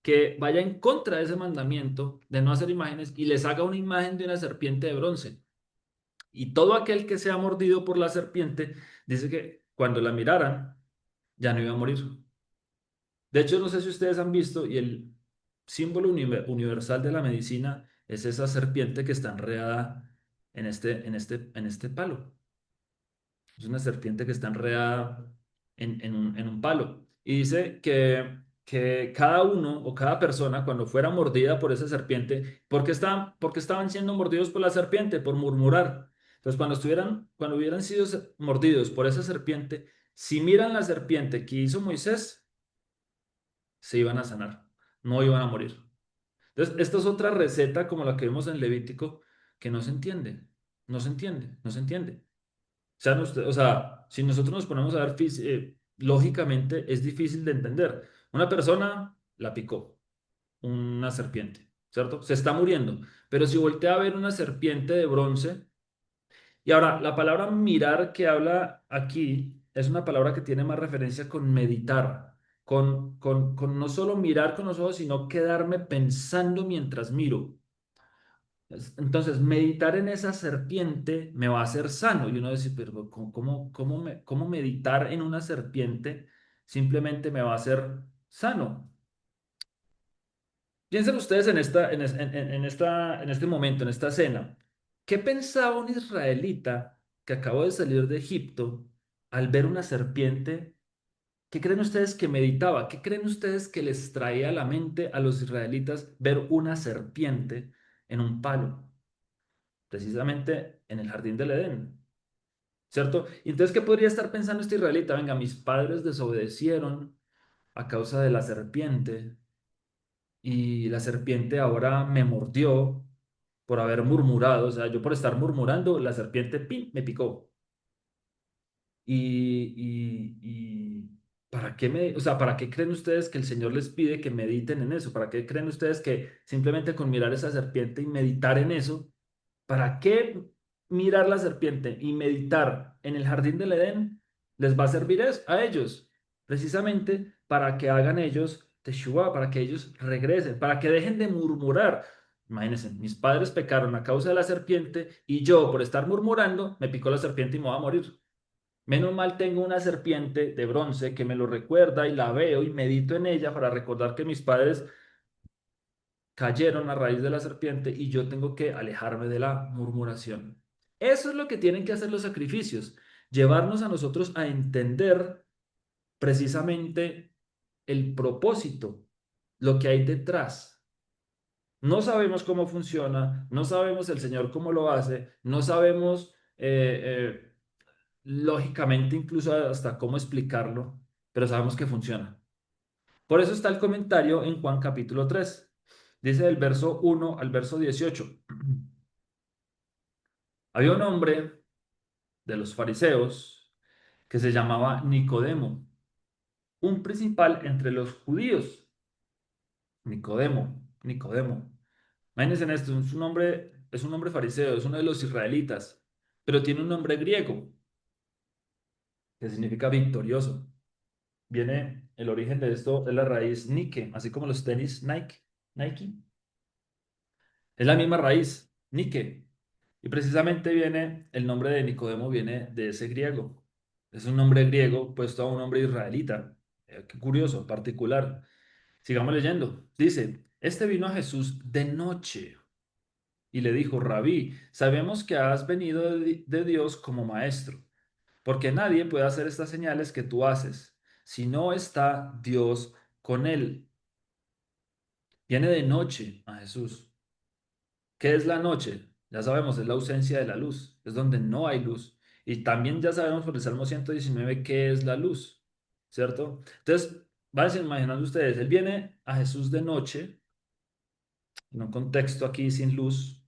que vaya en contra de ese mandamiento de no hacer imágenes y les haga una imagen de una serpiente de bronce. Y todo aquel que sea mordido por la serpiente, dice que cuando la miraran, ya no iba a morir. De hecho, no sé si ustedes han visto, y el símbolo universal de la medicina es esa serpiente que está enredada en este palo. Es una serpiente que está enredada en un palo. Y dice que cada uno o cada persona, cuando fuera mordida por esa serpiente, por qué estaban siendo mordidos por la serpiente? Por murmurar. Entonces, cuando hubieran sido mordidos por esa serpiente, si miran la serpiente que hizo Moisés, se iban a sanar, no iban a morir. Entonces, esta es otra receta como la que vemos en Levítico que no se entiende, no se entiende, no se entiende. O sea, si nosotros nos ponemos a ver lógicamente, es difícil de entender. Una persona la picó, una serpiente, ¿cierto? Se está muriendo. Pero si voltea a ver una serpiente de bronce, y ahora la palabra mirar que habla aquí es una palabra que tiene más referencia con meditar, con no solo mirar con los ojos, sino quedarme pensando mientras miro. Entonces, meditar en esa serpiente me va a hacer sano. Y uno dice, pero ¿cómo meditar en una serpiente simplemente me va a hacer sano? Piensen ustedes en este momento, en esta escena. ¿Qué pensaba un israelita que acabó de salir de Egipto al ver una serpiente? ¿Qué creen ustedes que meditaba? ¿Qué creen ustedes que les traía a la mente a los israelitas ver una serpiente en un palo? Precisamente en el jardín del Edén, ¿cierto? Y entonces, ¿qué podría estar pensando este israelita? Venga, mis padres desobedecieron a causa de la serpiente y la serpiente ahora me mordió por haber murmurado, o sea, yo por estar murmurando, la serpiente ¡pin! Me picó. Y ¿para qué o sea, ¿para qué creen ustedes que el Señor les pide que mediten en eso? ¿Para qué creen ustedes que simplemente con mirar esa serpiente y meditar en eso? ¿Para qué mirar la serpiente y meditar en el jardín del Edén les va a servir a ellos? Precisamente para que hagan ellos teshuva, para que ellos regresen, para que dejen de murmurar. Imagínense, mis padres pecaron a causa de la serpiente y yo, por estar murmurando, me picó la serpiente y me voy a morir. Menos mal tengo una serpiente de bronce que me lo recuerda y la veo y medito en ella para recordar que mis padres cayeron a raíz de la serpiente y yo tengo que alejarme de la murmuración. Eso es lo que tienen que hacer los sacrificios, llevarnos a nosotros a entender precisamente el propósito, lo que hay detrás. No sabemos cómo funciona, no sabemos el Señor cómo lo hace, no sabemos lógicamente incluso hasta cómo explicarlo, pero sabemos que funciona. Por eso está el comentario en Juan capítulo 3. Dice del verso 1 al verso 18. Había un hombre de los fariseos que se llamaba Nicodemo, un principal entre los judíos. Nicodemo, Nicodemo. Imagínense en esto, es un hombre fariseo, es uno de los israelitas, pero tiene un nombre griego que significa victorioso. viene el origen de esto, es la raíz Nike, así como los tenis Nike, Nike. Es la misma raíz, Nike. Y precisamente viene, el nombre de Nicodemo viene de ese griego. Es un nombre griego puesto a un nombre israelita. Qué curioso, particular. Sigamos leyendo. Dice, este vino a Jesús de noche y le dijo, Rabí, sabemos que has venido de Dios como maestro, porque nadie puede hacer estas señales que tú haces si no está Dios con él. Viene de noche a Jesús. ¿Qué es la noche? Ya sabemos, es la ausencia de la luz, es donde no hay luz. Y también ya sabemos por el Salmo 119 qué es la luz, ¿cierto? Entonces, váyanse imaginando ustedes, él viene a Jesús de noche, en un contexto aquí sin luz,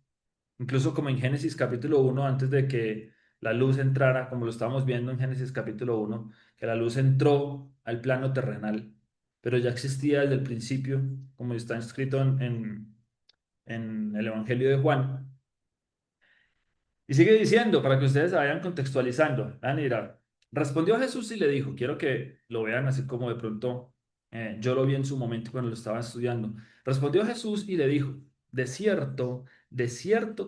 incluso como en Génesis capítulo 1, antes de que la luz entrara, como lo estamos viendo en Génesis capítulo 1, que la luz entró al plano terrenal, pero ya existía desde el principio, como está escrito en el Evangelio de Juan. Y sigue diciendo, para que ustedes se vayan contextualizando. Mira, respondió Jesús y le dijo, quiero que lo vean así como de pronto yo lo vi en su momento cuando lo estaba estudiando. Respondió Jesús y le dijo, de cierto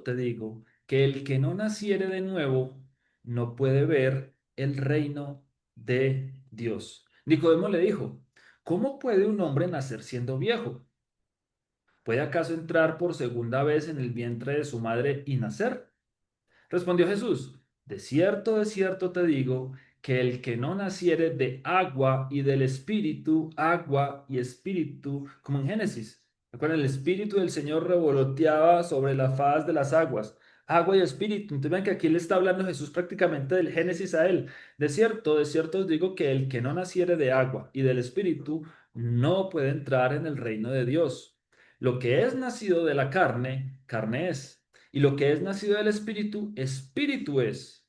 te digo, que el que no naciere de nuevo no puede ver el reino de Dios. Nicodemo le dijo, ¿cómo puede un hombre nacer siendo viejo? ¿Puede acaso entrar por segunda vez en el vientre de su madre y nacer? Respondió Jesús, de cierto te digo, que el que no naciere de agua y del espíritu, agua y espíritu, como en Génesis. Recuerden, el espíritu del Señor revoloteaba sobre la faz de las aguas, agua y espíritu. Entonces ven que aquí le está hablando Jesús prácticamente del Génesis a él. De cierto os digo que el que no naciere de agua y del espíritu no puede entrar en el reino de Dios. Lo que es nacido de la carne, carne es. Y lo que es nacido del Espíritu, Espíritu es.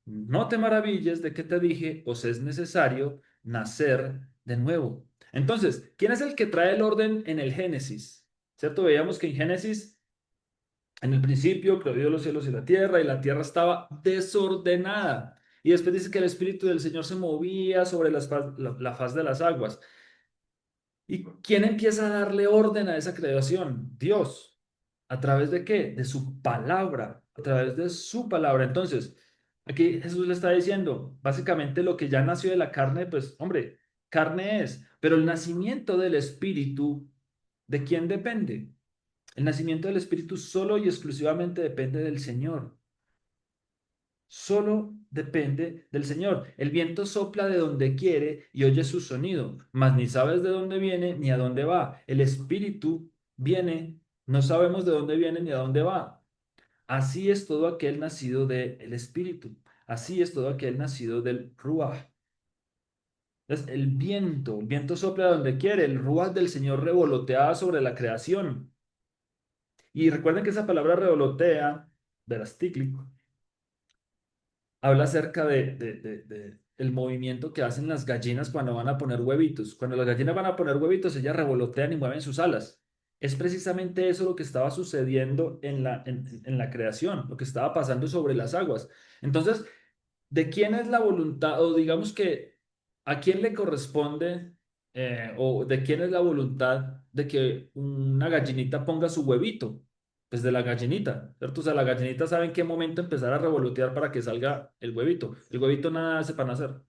No te maravilles de que te dije, os es necesario nacer de nuevo. Entonces, ¿quién es el que trae el orden en el Génesis? ¿Cierto? Veíamos que en Génesis, en el principio, creó Dios los cielos y la tierra estaba desordenada. Y después dice que el Espíritu del Señor se movía sobre la faz de las aguas. ¿Y quién empieza a darle orden a esa creación? Dios. ¿A través de qué? De su palabra. A través de su palabra. Entonces, aquí Jesús le está diciendo, básicamente lo que ya nació de la carne, pues, hombre, carne es. Pero el nacimiento del Espíritu, ¿de quién depende? El nacimiento del Espíritu solo y exclusivamente depende del Señor. Solo depende del Señor. El viento sopla de donde quiere y oye su sonido, mas ni sabes de dónde viene ni a dónde va. El Espíritu viene, no sabemos de dónde viene ni a dónde va. Así es todo aquel nacido del Espíritu. Así es todo aquel nacido del Ruach. Entonces, el viento sopla de donde quiere. El Ruach del Señor revolotea sobre la creación. Y recuerden que esa palabra revolotea, verastíclico, habla acerca de el movimiento que hacen las gallinas cuando van a poner huevitos. Cuando las gallinas van a poner huevitos, ellas revolotean y mueven sus alas. Es precisamente eso lo que estaba sucediendo en la creación, lo que estaba pasando sobre las aguas. Entonces, ¿de quién es la voluntad? O digamos que, ¿a quién le corresponde o de quién es la voluntad de que una gallinita ponga su huevito? Pues de la gallinita, ¿cierto? O sea, la gallinita sabe en qué momento empezar a revolotear para que salga el huevito. El huevito nada hace para nacer.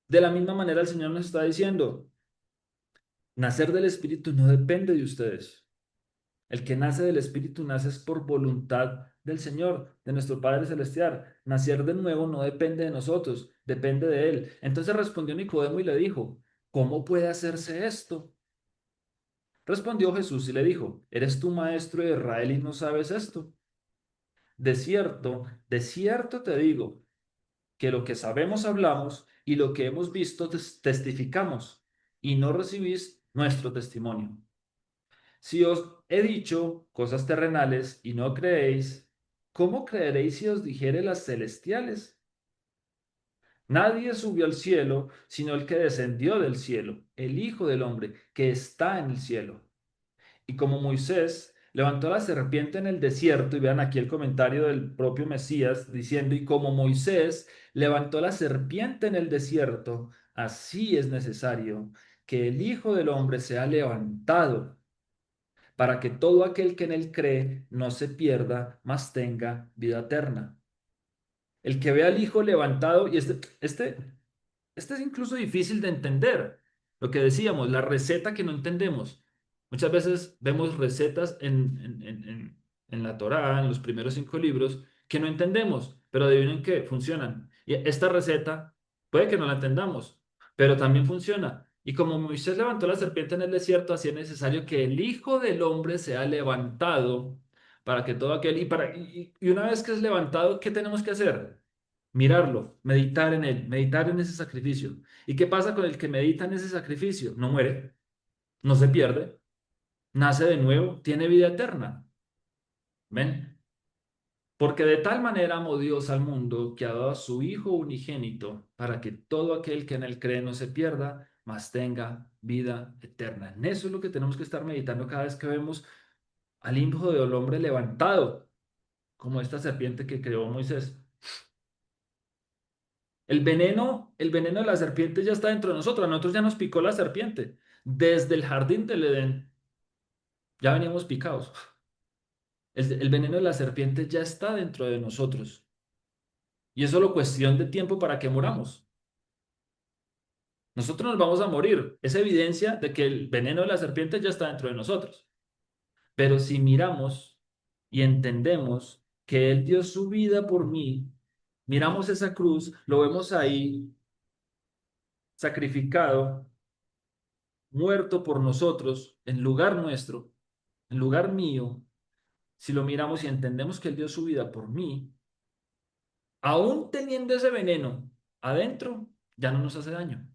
De la misma manera, el Señor nos está diciendo, nacer del Espíritu no depende de ustedes. El que nace del Espíritu nace es por voluntad del Señor, de nuestro Padre Celestial. Nacer de nuevo no depende de nosotros, depende de Él. Entonces respondió Nicodemo y le dijo, ¿cómo puede hacerse esto? Respondió Jesús y le dijo, ¿eres tú maestro de Israel y no sabes esto? De cierto te digo, que lo que sabemos hablamos y lo que hemos visto testificamos, y no recibís nuestro testimonio. Si os he dicho cosas terrenales y no creéis, ¿cómo creeréis si os dijere las celestiales? Nadie subió al cielo, sino el que descendió del cielo, el Hijo del Hombre, que está en el cielo. Y como Moisés levantó la serpiente en el desierto, y vean aquí el comentario del propio Mesías diciendo, y como Moisés levantó la serpiente en el desierto, así es necesario que el Hijo del Hombre sea levantado para que todo aquel que en él cree no se pierda, mas tenga vida eterna. El que ve al Hijo levantado, y este es incluso difícil de entender. Lo que decíamos, la receta que no entendemos. Muchas veces vemos recetas en la Torá, en los primeros 5 libros, que no entendemos, pero adivinen que funcionan. Y esta receta puede que no la entendamos, pero también funciona. Y como Moisés levantó la serpiente en el desierto, así es necesario que el Hijo del Hombre sea levantado para que todo aquel, y una vez que es levantado, ¿qué tenemos que hacer? Mirarlo, meditar en él, meditar en ese sacrificio. ¿Y qué pasa con el que medita en ese sacrificio? No muere, no se pierde, nace de nuevo, tiene vida eterna. ¿Ven? Porque de tal manera amó Dios al mundo que ha dado a su Hijo unigénito para que todo aquel que en él cree no se pierda, mas tenga vida eterna. En eso es lo que tenemos que estar meditando cada vez que vemos al Hijo del Hombre levantado, como esta serpiente que creó Moisés. El veneno de la serpiente ya está dentro de nosotros. A nosotros ya nos picó la serpiente. Desde el jardín del Edén ya veníamos picados. El veneno de la serpiente ya está dentro de nosotros. Y es solo cuestión de tiempo para que muramos. Nosotros nos vamos a morir. Es evidencia de que el veneno de la serpiente ya está dentro de nosotros. Pero si miramos y entendemos que Él dio su vida por mí, miramos esa cruz, lo vemos ahí sacrificado, muerto por nosotros, en lugar nuestro, en lugar mío, si lo miramos y entendemos que Él dio su vida por mí, aún teniendo ese veneno adentro, ya no nos hace daño,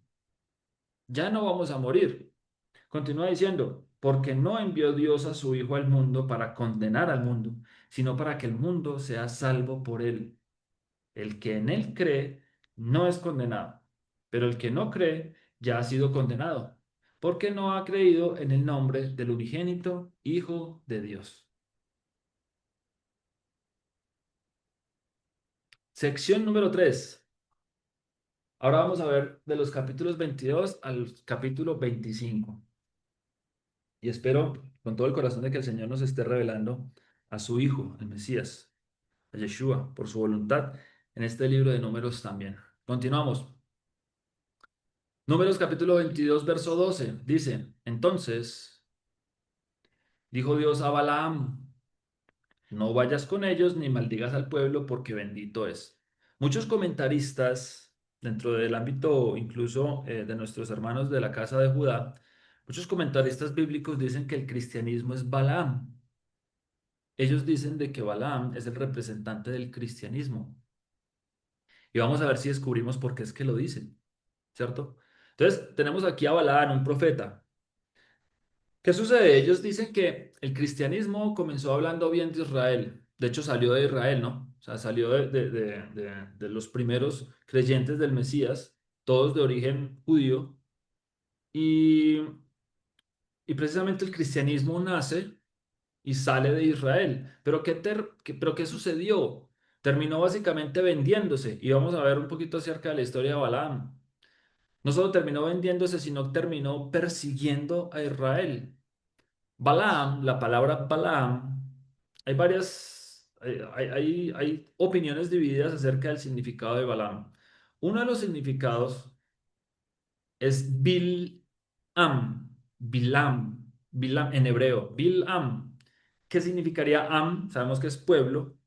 ya no vamos a morir. Continúa diciendo, porque no envió Dios a su Hijo al mundo para condenar al mundo, sino para que el mundo sea salvo por él. El que en él cree no es condenado, pero el que no cree ya ha sido condenado, porque no ha creído en el nombre del unigénito Hijo de Dios. Sección número 3. Ahora vamos a ver de los capítulos 22 al capítulo 25. Y espero con todo el corazón de que el Señor nos esté revelando a su Hijo, el Mesías, a Yeshua, por su voluntad, en este libro de Números también. Continuamos. Números capítulo 22, verso 12. Dice, entonces dijo Dios a Balaam, no vayas con ellos ni maldigas al pueblo porque bendito es. Muchos comentaristas, dentro del ámbito incluso de nuestros hermanos de la casa de Judá, muchos comentaristas bíblicos dicen que el cristianismo es Balaam. Ellos dicen de que Balaam es el representante del cristianismo. Y vamos a ver si descubrimos por qué es que lo dicen, ¿cierto? Entonces, tenemos aquí a Balaam, un profeta. ¿Qué sucede? Ellos dicen que el cristianismo comenzó hablando bien de Israel. De hecho, salió de Israel, ¿no? O sea, salió de los primeros creyentes del Mesías, todos de origen judío. Y, y precisamente el cristianismo nace y sale de Israel. Pero ¿qué sucedió? Terminó básicamente vendiéndose. Y vamos a ver un poquito acerca de la historia de Balaam. No solo terminó vendiéndose, sino terminó persiguiendo a Israel. Balaam, la palabra Balaam, hay varias, hay opiniones divididas acerca del significado de Balaam. Uno de los significados es Bilam en hebreo, Bilam. ¿Qué significaría Am? Sabemos que es pueblo.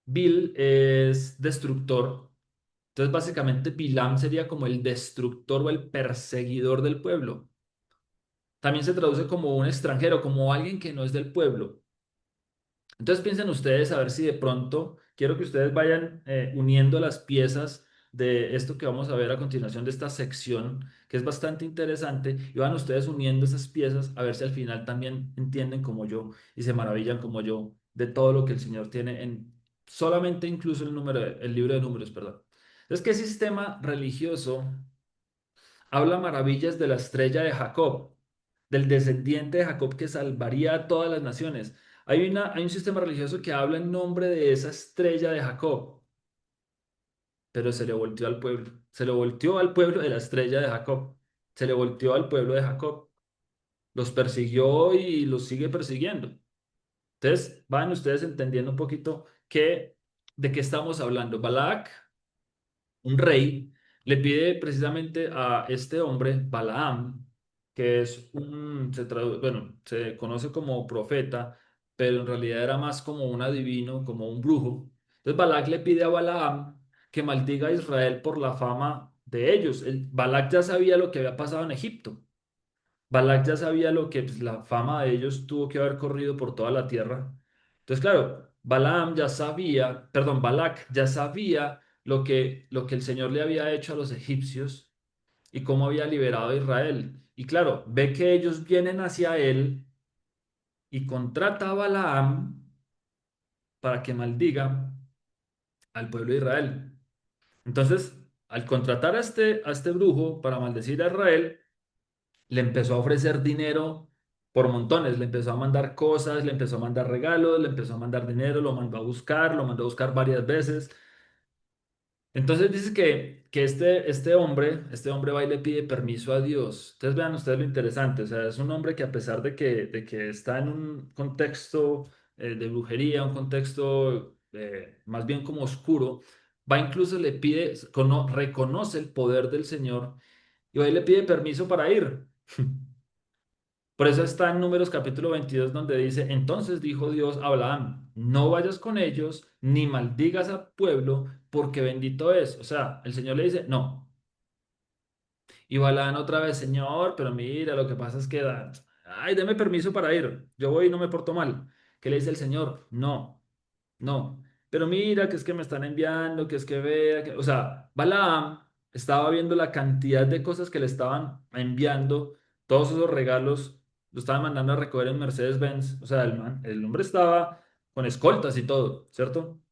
Bil es destructor. Entonces, básicamente, Bilam sería como el destructor o el perseguidor del pueblo. También se traduce como un extranjero, como alguien que no es del pueblo. Entonces piensen ustedes a ver si de pronto quiero que ustedes vayan uniendo las piezas de esto que vamos a ver a continuación de esta sección, que es bastante interesante, y van ustedes uniendo esas piezas a ver si al final también entienden como yo y se maravillan como yo de todo lo que el Señor tiene en solamente incluso el libro de números, perdón. Entonces, ¿qué sistema religioso habla maravillas de la estrella de Jacob, del descendiente de Jacob que salvaría a todas las naciones? Hay un sistema religioso que habla en nombre de esa estrella de Jacob. pero se le volteó al pueblo. Se le volteó al pueblo de la estrella de Jacob. Se le volteó al pueblo de Jacob. Los persiguió y los sigue persiguiendo. Entonces, van ustedes entendiendo un poquito de qué estamos hablando. Balac, un rey, le pide precisamente a este hombre, Balaam, que es bueno, se conoce como profeta, pero en realidad era más como un adivino, como un brujo. Entonces Balac le pide a Balaam que maldiga a Israel por la fama de ellos. Balac ya sabía lo que había pasado en Egipto. Balac ya sabía lo que pues, la fama de ellos tuvo que haber corrido por toda la tierra. Entonces, claro, Balaam ya sabía, perdón, Balac ya sabía lo que el Señor le había hecho a los egipcios y cómo había liberado a Israel. Y claro, ve que ellos vienen hacia él y contrata a Balaam para que maldiga al pueblo de Israel. Entonces, al contratar a este brujo para maldecir a Israel, le empezó a ofrecer dinero por montones, le empezó a mandar cosas, le empezó a mandar regalos, le empezó a mandar dinero, lo mandó a buscar varias veces. Entonces dice que este hombre va y le pide permiso a Dios. Entonces vean ustedes lo interesante, o sea, es un hombre que a pesar de que está en un contexto de brujería, un contexto más bien como oscuro, va incluso le pide, reconoce el poder del Señor y va y le pide permiso para ir. Por eso está en Números capítulo 22 donde dice, entonces dijo Dios a Abraham, no vayas con ellos ni maldigas al pueblo porque bendito es. O sea, el Señor le dice, no. Y Balaam otra vez, Señor, pero mira, lo que pasa es que, ay, deme permiso para ir. Yo voy y no me porto mal. ¿Qué le dice el Señor? No. No, pero mira que es que me están enviando, que es que vea, o sea, Balaam estaba viendo la cantidad de cosas que le estaban enviando, todos esos regalos, lo estaban mandando a recoger en Mercedes-Benz, o sea, el hombre estaba con escoltas y todo, ¿cierto?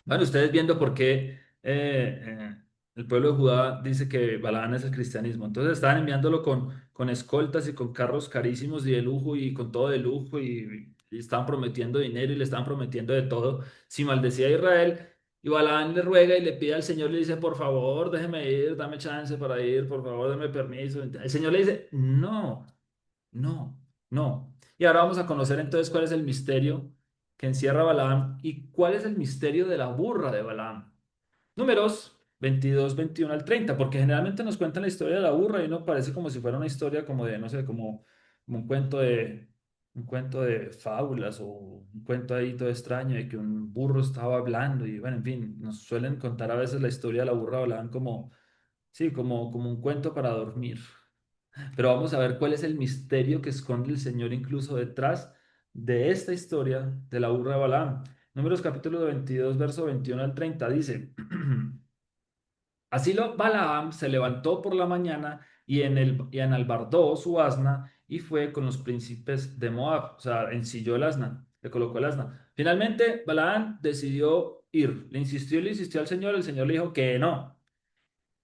Bueno, ustedes viendo por qué el pueblo de Judá dice que Balaam es el cristianismo. Entonces estaban enviándolo con escoltas y con carros carísimos y de lujo y con todo de lujo y estaban prometiendo dinero y le estaban prometiendo de todo. Si maldecía a Israel, y Balaam le ruega y le pide al Señor, le dice, por favor, déjeme ir, dame chance para ir, por favor, dame permiso. El Señor le dice, no, no, no. Y ahora vamos a conocer entonces cuál es el misterio que encierra Balaam y cuál es el misterio de la burra de Balaam. Números 22, 21 al 30, porque generalmente nos cuentan la historia de la burra y uno parece como si fuera una historia como de, no sé, como un cuento de fábulas o un cuento ahí todo extraño de que un burro estaba hablando y bueno, en fin, nos suelen contar a veces la historia de la burra de Balaam como, sí, como un cuento para dormir. Pero vamos a ver cuál es el misterio que esconde el Señor incluso detrás de esta historia de la burra de Balaam. Números capítulo 22, verso 21 al 30 dice, Balaam se levantó por la mañana y enalbardó su asna y fue con los príncipes de Moab, o sea, ensilló el asna, le colocó el asna. Finalmente, Balaam decidió ir, le insistió al Señor, el Señor le dijo que no.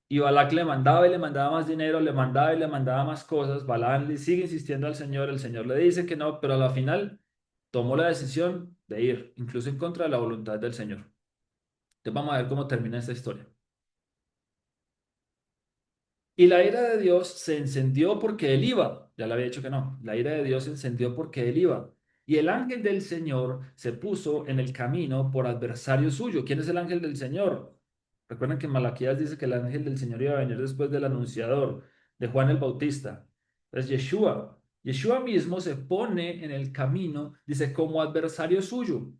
Y Balac le mandaba y le mandaba más dinero, le mandaba y le mandaba más cosas. Balaam le sigue insistiendo al Señor, el Señor le dice que no, pero a la final tomó la decisión de ir, incluso en contra de la voluntad del Señor. Entonces vamos a ver cómo termina esta historia. Y la ira de Dios se encendió porque él iba. Ya le había dicho que no. La ira de Dios se encendió porque él iba. Y el ángel del Señor se puso en el camino por adversario suyo. ¿Quién es el ángel del Señor? Recuerden que Malaquías dice que el ángel del Señor iba a venir después del anunciador, de Juan el Bautista. Entonces Yeshua. Yeshua mismo se pone en el camino, dice, como adversario suyo.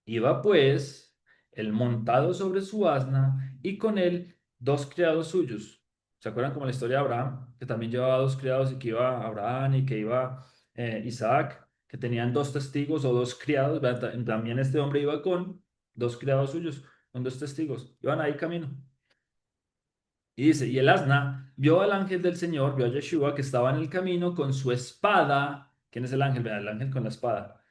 Iba pues el montado sobre su asna y con él dos criados suyos. ¿Se acuerdan como la historia de Abraham? Que también llevaba dos criados y que iba Abraham y que iba Isaac, que tenían dos testigos o dos criados. ¿Verdad? También este hombre iba con dos criados suyos, con dos testigos. Iban ahí camino. Y dice, y el asna vio al ángel del Señor, vio a Yeshua que estaba en el camino con su espada. ¿Quién es el ángel? Vean, el ángel con la espada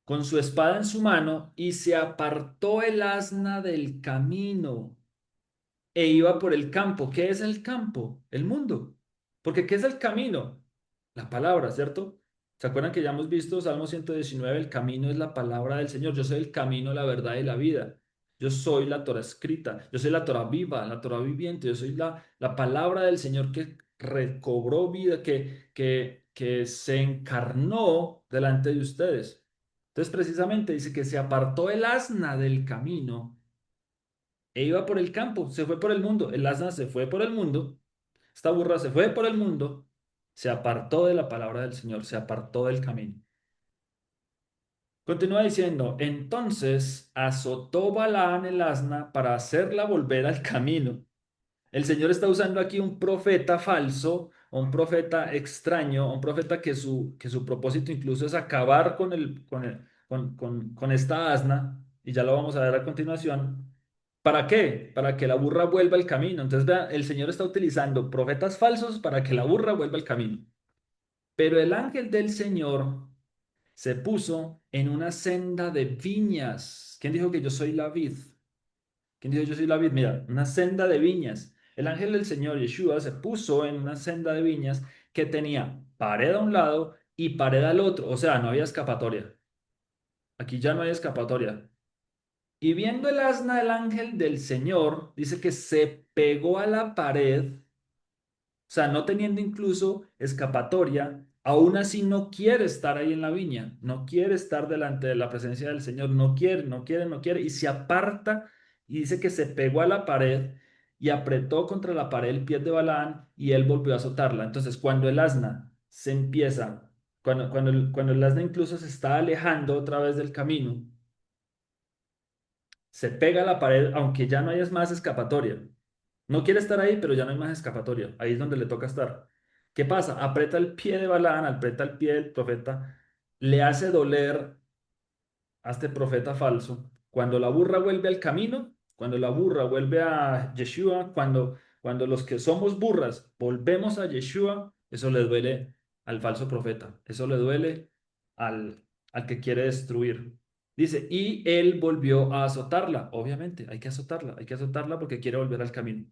con su espada en su mano, y se apartó el asna del camino e iba por el campo. ¿Qué es el campo? El mundo. Porque ¿qué es el camino? La palabra, ¿cierto? ¿Se acuerdan que ya hemos visto Salmo 119? El camino es la palabra del Señor. Yo soy el camino, la verdad y la vida. Yo soy la Torah escrita, yo soy la Torah viva, la Torah viviente, yo soy la palabra del Señor que recobró vida, que se encarnó delante de ustedes. Entonces, precisamente dice que se apartó el asna del camino e iba por el campo, se fue por el mundo. El asna se fue por el mundo, esta burra se fue por el mundo, se apartó de la palabra del Señor, se apartó del camino. Continúa diciendo, entonces azotó Balaam el asna para hacerla volver al camino. El Señor está usando aquí un profeta falso, o un profeta extraño, un profeta que su propósito incluso es acabar con esta asna, y ya lo vamos a ver a continuación. ¿Para qué? Para que la burra vuelva al camino. Entonces, vea, el Señor está utilizando profetas falsos para que la burra vuelva al camino. Pero el ángel del Señor se puso en una senda de viñas. ¿Quién dijo que yo soy la vid? ¿Quién dijo yo soy la vid? Mira, una senda de viñas. El ángel del Señor Yeshua se puso en una senda de viñas que tenía pared a un lado y pared al otro. O sea, no había escapatoria. Aquí ya no hay escapatoria. Y viendo el asna del ángel del Señor, dice que se pegó a la pared, o sea, no teniendo incluso escapatoria, aún así no quiere estar ahí en la viña, no quiere estar delante de la presencia del Señor, no quiere, no quiere, no quiere, y se aparta y dice que se pegó a la pared y apretó contra la pared el pie de Balaán y él volvió a azotarla. Entonces, cuando el asna se empieza, cuando el asna incluso se está alejando otra vez del camino, se pega a la pared, aunque ya no hay más escapatoria. No quiere estar ahí, pero ya no hay más escapatoria. Ahí es donde le toca estar. ¿Qué pasa? Aprieta el pie de Balaán, aprieta el pie del profeta, le hace doler a este profeta falso. Cuando la burra vuelve al camino, cuando la burra vuelve a Yeshua, cuando los que somos burras volvemos a Yeshua, eso le duele al falso profeta, eso le duele al que quiere destruir. Dice, y él volvió a azotarla. Obviamente, hay que azotarla porque quiere volver al camino.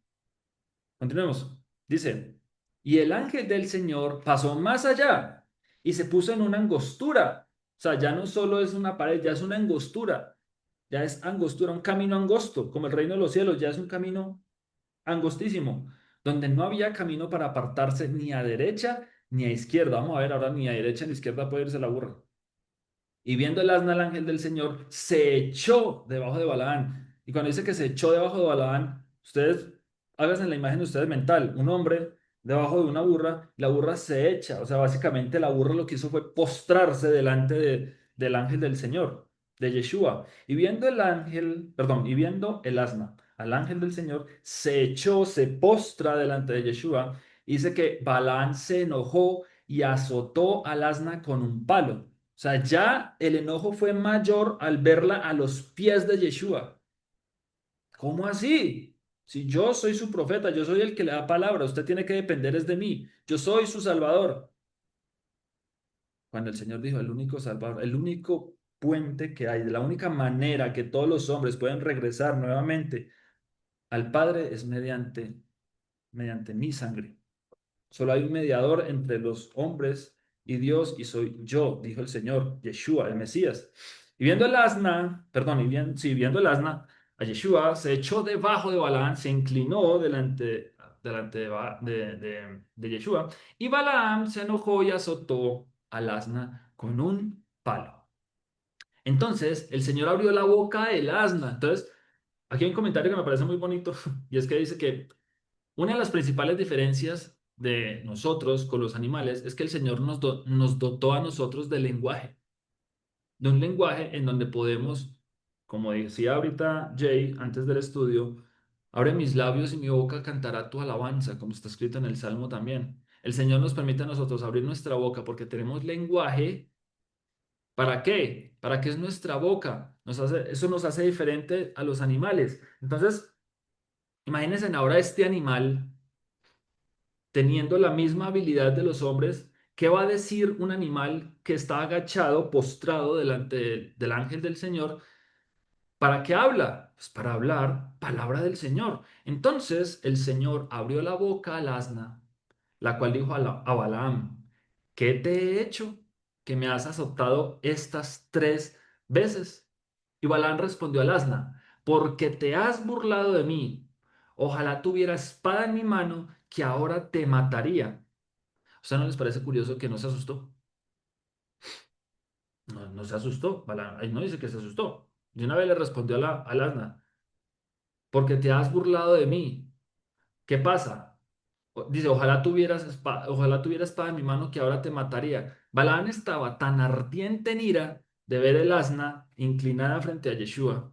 Continuemos. Dice, y el ángel del Señor pasó más allá y se puso en una angostura. O sea, ya no solo es una pared, ya es una angostura. Ya es angostura, un camino angosto, como el reino de los cielos, ya es un camino angostísimo, donde no había camino para apartarse ni a derecha ni a izquierda. Vamos a ver ahora, ni a derecha ni a izquierda puede irse la burra. Y viendo el asna al ángel del Señor, se echó debajo de Balaán. Y cuando dice que se echó debajo de Balaán, ustedes háganse la imagen de ustedes mental. Un hombre debajo de una burra, la burra se echa. O sea, básicamente la burra lo que hizo fue postrarse delante del ángel del Señor, de Yeshua. Y viendo el ángel, perdón, y viendo el asna al ángel del Señor, se echó, se postra delante de Yeshua. Y dice que Balaán se enojó y azotó al asna con un palo. O sea, ya el enojo fue mayor al verla a los pies de Yeshua. ¿Cómo así? Si yo soy su profeta, yo soy el que le da palabra, usted tiene que depender es de mí. Yo soy su salvador. Cuando el Señor dijo, el único salvador, el único puente que hay, la única manera que todos los hombres pueden regresar nuevamente al Padre es mediante mi sangre. Solo hay un mediador entre los hombres y Dios, y soy yo, dijo el Señor, Yeshua, el Mesías. Y viendo el asna, perdón, sí, viendo el asna, a Yeshua se echó debajo de Balaam, se inclinó delante de Yeshua, y Balaam se enojó y azotó al asna con un palo. Entonces el Señor abrió la boca del asna. Entonces, aquí hay un comentario que me parece muy bonito, y es que dice que una de las principales diferencias de nosotros con los animales es que el Señor nos dotó a nosotros de lenguaje, de un lenguaje en donde podemos, como decía ahorita Jay antes del estudio, abre mis labios y mi boca cantará tu alabanza, como está escrito en el Salmo también. El Señor nos permite a nosotros abrir nuestra boca porque tenemos lenguaje. ¿Para qué? ¿Para qué es nuestra boca? Eso nos hace diferente a los animales. Entonces, imagínense ahora este animal teniendo la misma habilidad de los hombres, ¿qué va a decir un animal que está agachado, postrado delante del ángel del Señor? ¿Para qué habla? Pues para hablar palabra del Señor. Entonces el Señor abrió la boca al asna, la cual dijo a Balaam, ¿qué te he hecho que me has azotado estas 3 veces? Y Balaam respondió al asna, porque te has burlado de mí. Ojalá tuviera espada en mi mano que ahora te mataría. ¿O sea, no les parece curioso que no se asustó? No, no se asustó. Ahí no dice que se asustó. De una vez le respondió al asna, porque te has burlado de mí. ¿Qué pasa? Dice, ojalá tuviera espada en mi mano que ahora te mataría. Balaán estaba tan ardiente en ira de ver el asna inclinada frente a Yeshua.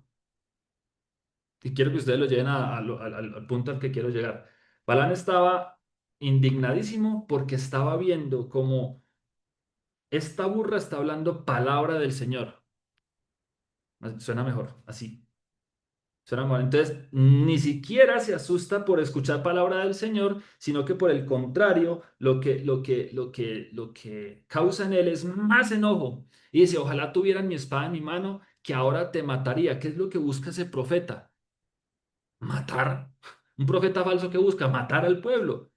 Y quiero que ustedes lo lleven al punto al que quiero llegar. Balaán estaba indignadísimo porque estaba viendo como esta burra está hablando palabra del Señor. Suena mejor, así. Suena mejor. Entonces, ni siquiera se asusta por escuchar palabra del Señor, sino que por el contrario, lo que causa en él es más enojo. Y dice, ojalá tuvieran mi espada en mi mano, que ahora te mataría. ¿Qué es lo que busca ese profeta? Matar. Un profeta falso que busca matar al pueblo.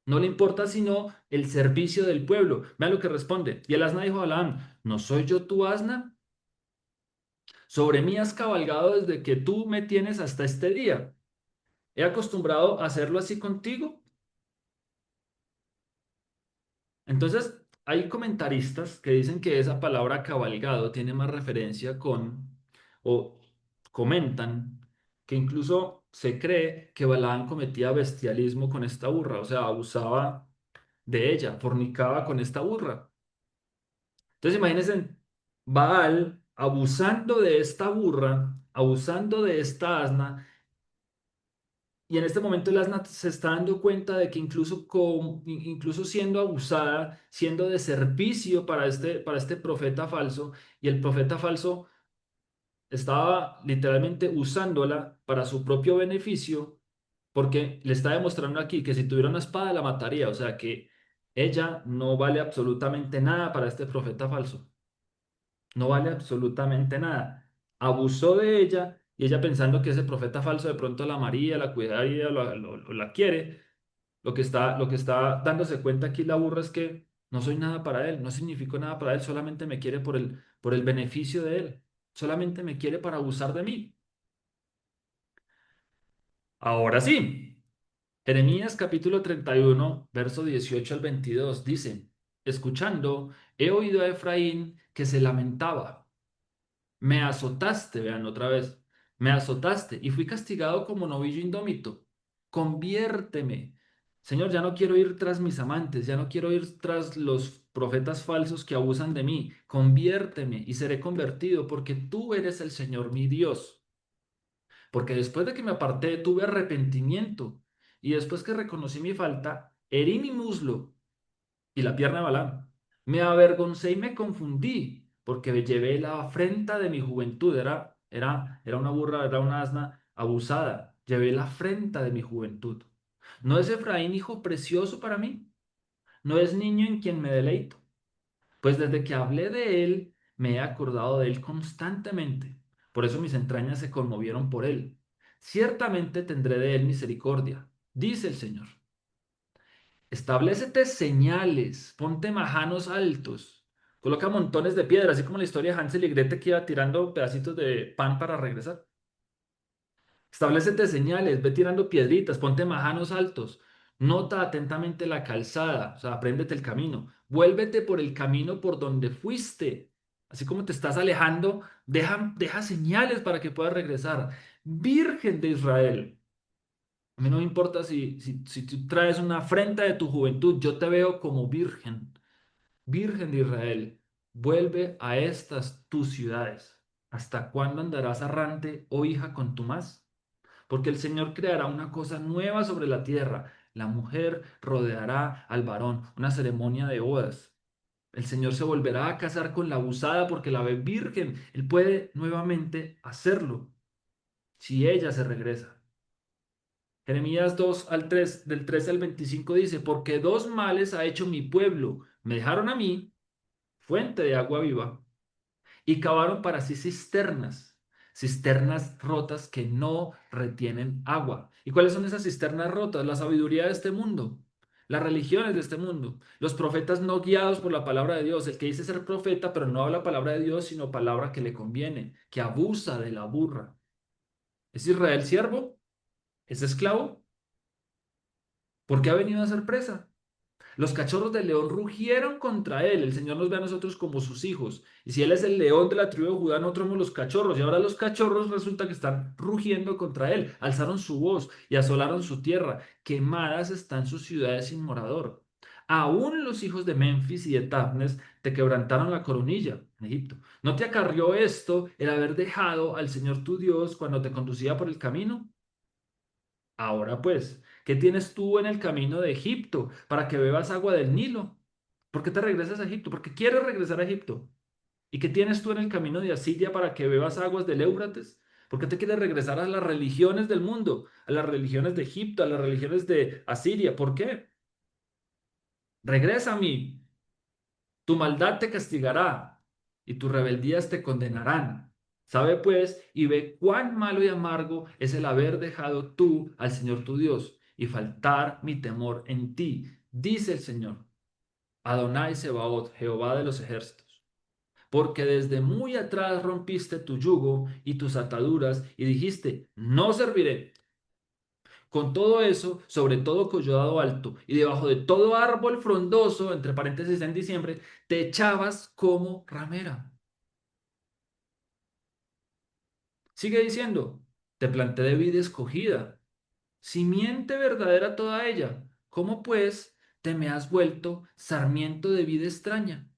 No le importa sino el servicio del pueblo. Vean lo que responde. Y el asna dijo a Balaam, ¿no soy yo tu asna? Sobre mí has cabalgado desde que tú me tienes hasta este día. He acostumbrado a hacerlo así contigo. Entonces, hay comentaristas que dicen que esa palabra cabalgado tiene más referencia con, o comentan que incluso se cree que Balaam cometía bestialismo con esta burra, o sea, abusaba de ella, fornicaba con esta burra. Entonces, imagínense, Baal abusando de esta burra, abusando de esta asna. Y en este momento el asna se está dando cuenta de que incluso siendo abusada, siendo de servicio para este profeta falso, y el profeta falso estaba literalmente usándola para su propio beneficio, porque le está demostrando aquí que si tuviera una espada la mataría, o sea que ella no vale absolutamente nada para este profeta falso. No vale absolutamente nada. Abusó de ella y ella pensando que ese profeta falso de pronto la amaría, la cuidaría, la quiere. Lo que está dándose cuenta aquí la burra es que no soy nada para él, no significo nada para él, solamente me quiere por el beneficio de él, solamente me quiere para abusar de mí. Ahora sí, Jeremías capítulo 31 verso 18 al 22 dice, escuchando, he oído a Efraín que se lamentaba. Me azotaste, vean otra vez, me azotaste y fui castigado como novillo indómito. Conviérteme. Señor, ya no quiero ir tras mis amantes, ya no quiero ir tras los profetas falsos que abusan de mí. Conviérteme y seré convertido porque tú eres el Señor mi Dios. Porque después de que me aparté tuve arrepentimiento y después que reconocí mi falta, herí mi muslo y la pierna de Balaam. Me avergoncé y me confundí, porque llevé la afrenta de mi juventud. Era una burra, era una asna abusada. Llevé la afrenta de mi juventud. ¿No es Efraín hijo precioso para mí? ¿No es niño en quien me deleito? Pues desde que hablé de él, me he acordado de él constantemente. Por eso mis entrañas se conmovieron por él. Ciertamente tendré de él misericordia, dice el Señor. Establécete señales, ponte majanos altos, coloca montones de piedras, así como la historia de Hansel y Gretel que iba tirando pedacitos de pan para regresar. Establécete señales, ve tirando piedritas, ponte majanos altos, nota atentamente la calzada, o sea, apréndete el camino, vuélvete por el camino por donde fuiste, así como te estás alejando, deja señales para que puedas regresar. Virgen de Israel. A mí no me importa si tú traes una afrenta de tu juventud, yo te veo como virgen, virgen de Israel. Vuelve a estas tus ciudades. ¿Hasta cuándo andarás errante, oh hija contumaz? Porque el Señor creará una cosa nueva sobre la tierra. La mujer rodeará al varón, una ceremonia de bodas. El Señor se volverá a casar con la abusada porque la ve virgen. Él puede nuevamente hacerlo si ella se regresa. Jeremías 2 al 3 del 13 al 25 dice, porque dos males ha hecho mi pueblo. Me dejaron a mí, fuente de agua viva, y cavaron para sí cisternas, cisternas rotas que no retienen agua. ¿Y cuáles son esas cisternas rotas? La sabiduría de este mundo, las religiones de este mundo, los profetas no guiados por la palabra de Dios, el que dice ser profeta, pero no habla palabra de Dios, sino palabra que le conviene, que abusa de la burra. ¿Es Israel siervo? ¿Es esclavo? ¿Por qué ha venido a ser presa? Los cachorros del león rugieron contra él. El Señor nos ve a nosotros como sus hijos. Y si Él es el león de la tribu de Judá, nosotros somos los cachorros. Y ahora los cachorros resulta que están rugiendo contra él. Alzaron su voz y asolaron su tierra. Quemadas están sus ciudades sin morador. Aún los hijos de Memphis y de Tapnes te quebrantaron la coronilla en Egipto. ¿No te acarrió esto el haber dejado al Señor tu Dios cuando te conducía por el camino? Ahora pues, ¿qué tienes tú en el camino de Egipto para que bebas agua del Nilo? ¿Por qué te regresas a Egipto? ¿Por qué quieres regresar a Egipto? ¿Y qué tienes tú en el camino de Asiria para que bebas aguas del Éufrates? ¿Por qué te quieres regresar a las religiones del mundo, a las religiones de Egipto, a las religiones de Asiria? ¿Por qué? Regresa a mí. Tu maldad te castigará y tus rebeldías te condenarán. Sabe pues y ve cuán malo y amargo es el haber dejado tú al Señor tu Dios y faltar mi temor en ti, dice el Señor, Adonai Sebaot, Jehová de los ejércitos. Porque desde muy atrás rompiste tu yugo y tus ataduras y dijiste, no serviré. Con todo eso, sobre todo collado alto y debajo de todo árbol frondoso, entre paréntesis en diciembre, te echabas como ramera. Sigue diciendo, te planté de vid escogida, simiente verdadera toda ella. ¿Cómo pues te me has vuelto sarmiento de vid extraña?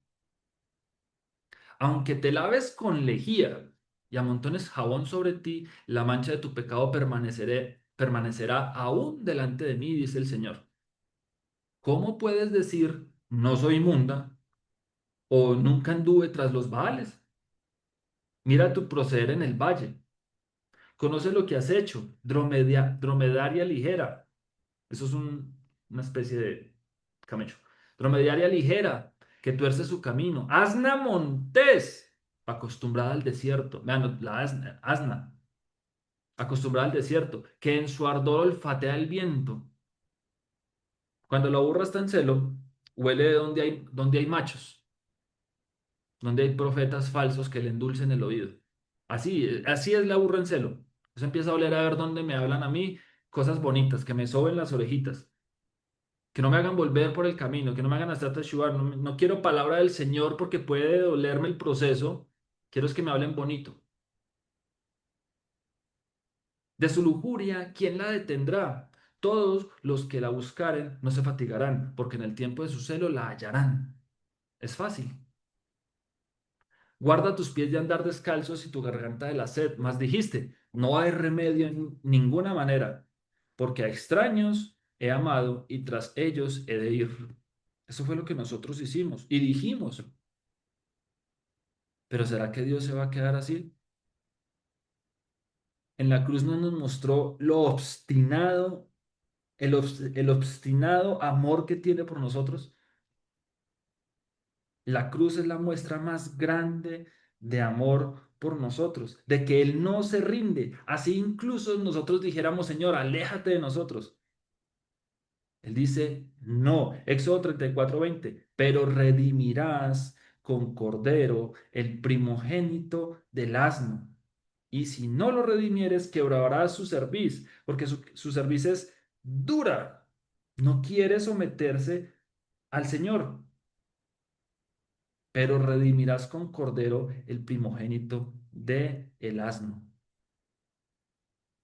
Aunque te laves con lejía y amontones jabón sobre ti, la mancha de tu pecado permanecerá aún delante de mí, dice el Señor. ¿Cómo puedes decir, no soy inmunda o nunca anduve tras los Baales? Mira tu proceder en el valle. Conoce lo que has hecho, dromedaria ligera. Eso es una especie de camello. Dromedaria ligera, que tuerce su camino. Asna montés, acostumbrada al desierto. Vean, la asna, acostumbrada al desierto, que en su ardor olfatea el viento. Cuando la burra está en celo, huele de donde hay machos, donde hay profetas falsos que le endulcen el oído. Así es la burra en celo. Eso empieza a oler a ver dónde me hablan a mí cosas bonitas, que me soben las orejitas, que no me hagan volver por el camino, que no me hagan hasta teshuar. No, no quiero palabra del Señor porque puede dolerme el proceso. Quiero es que me hablen bonito. De su lujuria, ¿quién la detendrá? Todos los que la buscaren no se fatigarán, porque en el tiempo de su celo la hallarán. Es fácil. Guarda tus pies de andar descalzos y tu garganta de la sed. Mas dijiste, no hay remedio en ninguna manera, porque a extraños he amado y tras ellos he de ir. Eso fue lo que nosotros hicimos y dijimos, pero ¿será que Dios se va a quedar así? En la cruz no nos mostró lo obstinado, el obstinado amor que tiene por nosotros. La cruz es la muestra más grande de amor por nosotros, de que Él no se rinde. Así incluso nosotros dijéramos, Señor, aléjate de nosotros. Él dice, no, Éxodo 34:20, pero redimirás con cordero el primogénito del asno. Y si no lo redimieres, quebrarás su cerviz, porque su cerviz es dura. No quiere someterse al Señor, pero redimirás con cordero el primogénito de el asno.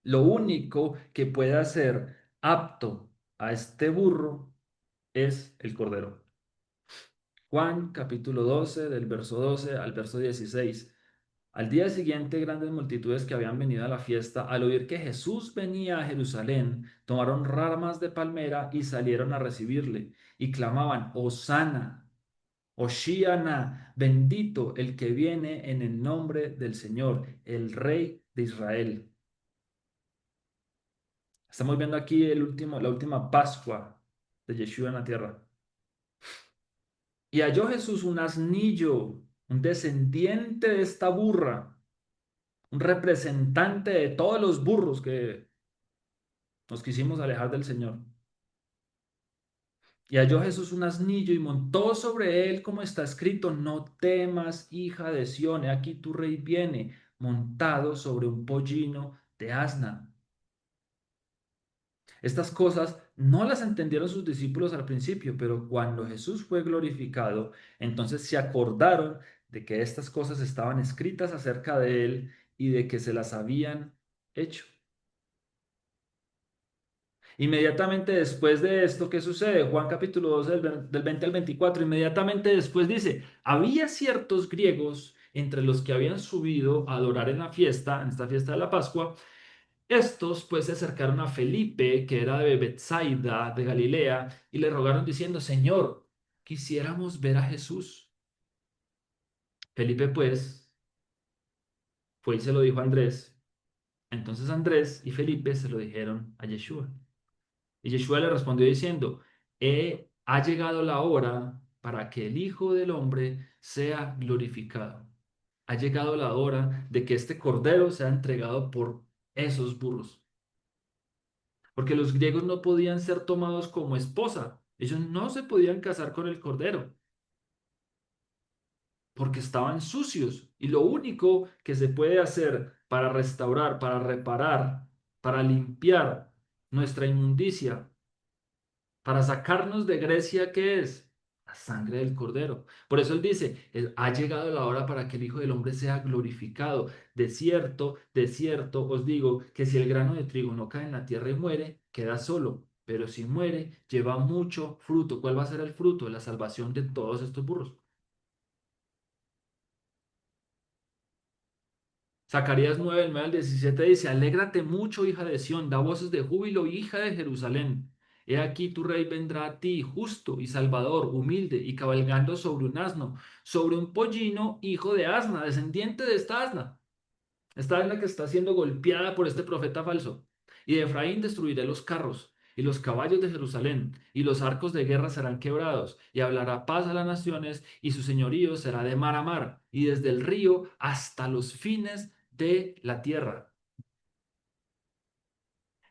Lo único que puede hacer apto a este burro es el cordero. Juan capítulo 12, del verso 12 al verso 16. Al día siguiente, grandes multitudes que habían venido a la fiesta, al oír que Jesús venía a Jerusalén, tomaron ramas de palmera y salieron a recibirle, y clamaban, Hosana, Hoshiana, bendito el que viene en el nombre del Señor, el Rey de Israel. Estamos viendo aquí la última Pascua de Yeshua en la tierra. Y halló Jesús un asnillo, un descendiente de esta burra, un representante de todos los burros que nos quisimos alejar del Señor. Y halló Jesús un asnillo y montó sobre él, como está escrito, no temas, hija de Sión, he aquí tu rey viene, montado sobre un pollino de asna. Estas cosas no las entendieron sus discípulos al principio, pero cuando Jesús fue glorificado, entonces se acordaron de que estas cosas estaban escritas acerca de él y de que se las habían hecho. Inmediatamente después de esto, ¿qué sucede? Juan capítulo 12 del 20 al 24, inmediatamente después dice, había ciertos griegos entre los que habían subido a adorar en la fiesta, en esta fiesta de la Pascua. Estos pues se acercaron a Felipe, que era de Bethsaida, de Galilea, y le rogaron diciendo, Señor, quisiéramos ver a Jesús. Felipe pues fue y se lo dijo a Andrés. Entonces Andrés y Felipe se lo dijeron a Yeshua. Y Yeshua le respondió diciendo, ha llegado la hora para que el Hijo del Hombre sea glorificado. Ha llegado la hora de que este cordero sea entregado por esos burros. Porque los griegos no podían ser tomados como esposa. Ellos no se podían casar con el cordero porque estaban sucios. Y lo único que se puede hacer para restaurar, para reparar, para limpiar nuestra inmundicia, para sacarnos de Grecia, ¿qué es? La sangre del cordero. Por eso él dice, ha llegado la hora para que el Hijo del Hombre sea glorificado. De cierto os digo que si el grano de trigo no cae en la tierra y muere, queda solo. Pero si muere, lleva mucho fruto. ¿Cuál va a ser el fruto? La salvación de todos estos burros. Zacarías 9, el 9 al 17 dice, Alégrate mucho, hija de Sión, da voces de júbilo, hija de Jerusalén. He aquí tu rey vendrá a ti, justo y salvador, humilde, y cabalgando sobre un asno, sobre un pollino, hijo de asna, descendiente de esta asna. Esta es la que está siendo golpeada por este profeta falso. Y de Efraín destruiré los carros y los caballos de Jerusalén, y los arcos de guerra serán quebrados, y hablará paz a las naciones, y su señorío será de mar a mar, y desde el río hasta los fines de la tierra.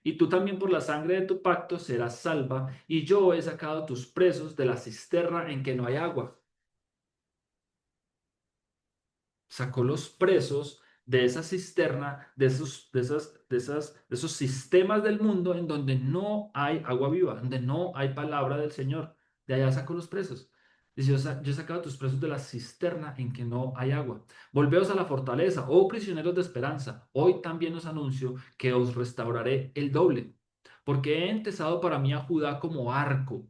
Y tú también por la sangre de tu pacto serás salva, y yo he sacado tus presos de la cisterna en que no hay agua. Sacó los presos de esa cisterna, de esos sistemas del mundo en donde no hay agua viva, donde no hay palabra del Señor. De allá sacó los presos. Dice, yo he sacado a tus presos de la cisterna en que no hay agua. Volveos a la fortaleza, oh prisioneros de esperanza. Hoy también os anuncio que os restauraré el doble, porque he entesado para mí a Judá como arco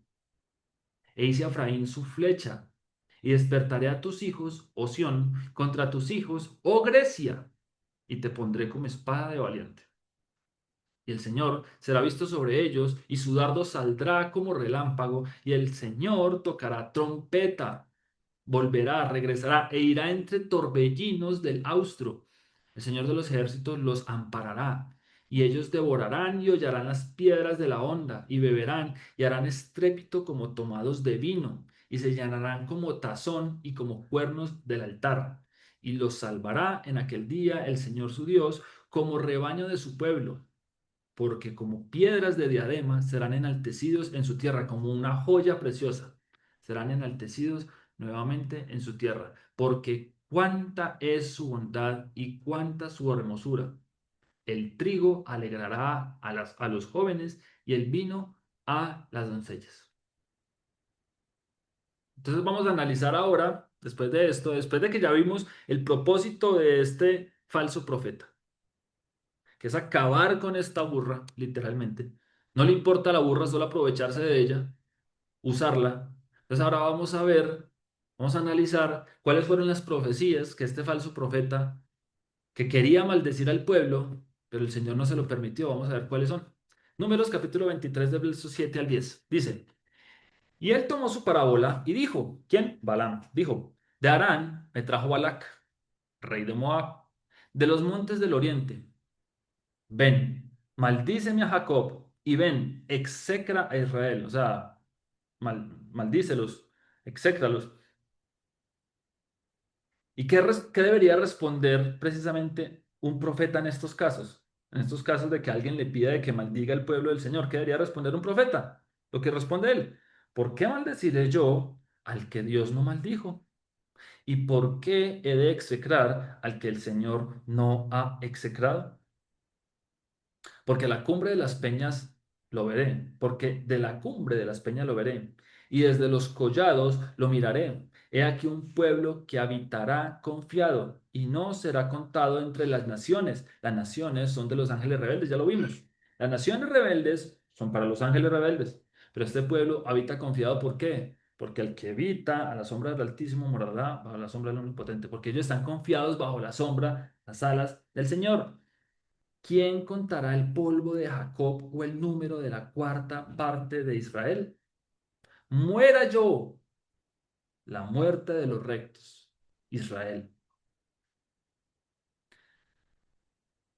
e hice a Efraín su flecha, y despertaré a tus hijos, oh Sión, contra tus hijos, oh Grecia, y te pondré como espada de valiente. Y el Señor será visto sobre ellos, y su dardo saldrá como relámpago, y el Señor tocará trompeta, volverá, regresará, e irá entre torbellinos del austro. El Señor de los ejércitos los amparará, y ellos devorarán y hollarán las piedras de la honda, y beberán, y harán estrépito como tomados de vino, y se llenarán como tazón y como cuernos del altar. Y los salvará en aquel día el Señor su Dios, como rebaño de su pueblo, porque como piedras de diadema serán enaltecidos en su tierra, como una joya preciosa. Serán enaltecidos nuevamente en su tierra, porque cuánta es su bondad y cuánta su hermosura. El trigo alegrará a los jóvenes y el vino a las doncellas. Entonces vamos a analizar ahora, después de esto, después de que ya vimos el propósito de este falso profeta, que es acabar con esta burra, literalmente. No le importa a la burra, solo aprovecharse de ella, usarla. Entonces ahora vamos a ver, vamos a analizar cuáles fueron las profecías que este falso profeta, que quería maldecir al pueblo, pero el Señor no se lo permitió. Vamos a ver cuáles son. Números capítulo 23, de versos 7 al 10. Dice, y él tomó su parábola y dijo, ¿quién? Balaam. Dijo, de Harán me trajo Balac, rey de Moab, de los montes del oriente. Ven, maldíceme a Jacob y ven, execra a Israel. O sea, maldícelos, exécralos. ¿Y qué debería responder precisamente un profeta en estos casos? En estos casos de que alguien le pida de que maldiga el pueblo del Señor, ¿qué debería responder un profeta? Lo que responde él, ¿por qué maldeciré yo al que Dios no maldijo? ¿Y por qué he de execrar al que el Señor no ha execrado? Porque la cumbre de las peñas lo veré, porque de la cumbre de las peñas lo veré, y desde los collados lo miraré. He aquí un pueblo que habitará confiado y no será contado entre las naciones. Las naciones son de los ángeles rebeldes, ya lo vimos. Las naciones rebeldes son para los ángeles rebeldes, pero este pueblo habita confiado. ¿Por qué? Porque el que habita a la sombra del Altísimo morará bajo la sombra del Omnipotente, porque ellos están confiados bajo la sombra, las alas del Señor. ¿Quién contará el polvo de Jacob o el número de la cuarta parte de Israel? Muera yo, la muerte de los rectos, Israel.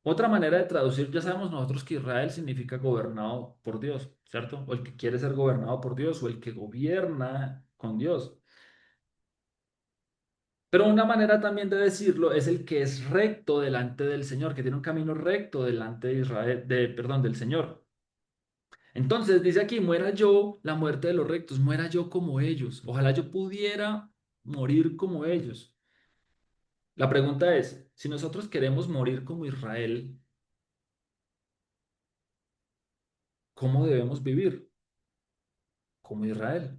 Otra manera de traducir, ya sabemos nosotros que Israel significa gobernado por Dios, ¿cierto? O el que quiere ser gobernado por Dios o el que gobierna con Dios. Pero una manera también de decirlo es el que es recto delante del Señor, que tiene un camino recto delante de Israel, perdón, del Señor. Entonces dice aquí, muera yo la muerte de los rectos, muera yo como ellos. Ojalá yo pudiera morir como ellos. La pregunta es, si nosotros queremos morir como Israel, ¿cómo debemos vivir como Israel?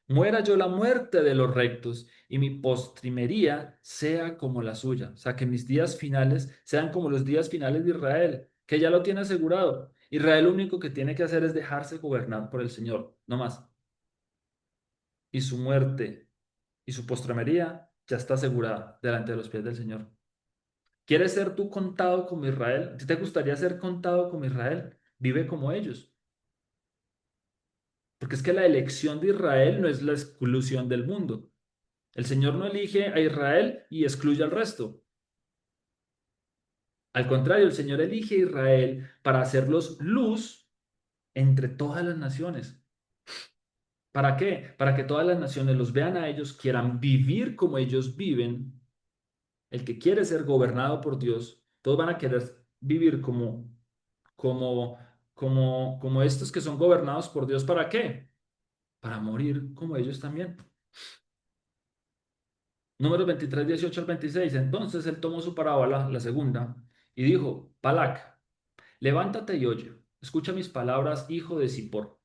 Muera yo la muerte de los rectos y mi postrimería sea como la suya. O sea, que mis días finales sean como los días finales de Israel, que ya lo tiene asegurado. Israel lo único que tiene que hacer es dejarse gobernar por el Señor, no más. Y su muerte y su postrimería ya está asegurada delante de los pies del Señor. ¿Quieres ser tú contado como Israel? ¿Si te gustaría ser contado como Israel? Vive como ellos. Porque es que la elección de Israel no es la exclusión del mundo. El Señor no elige a Israel y excluye al resto. Al contrario, el Señor elige a Israel para hacerlos luz entre todas las naciones. ¿Para qué? Para que todas las naciones los vean a ellos, quieran vivir como ellos viven. El que quiere ser gobernado por Dios, todos van a querer vivir como, como estos que son gobernados por Dios. ¿Para qué? Para morir como ellos también. Números 23, 18 al 26. Entonces él tomó su parábola, la segunda, y dijo, Balac, levántate y oye, escucha mis palabras, hijo de Zippor.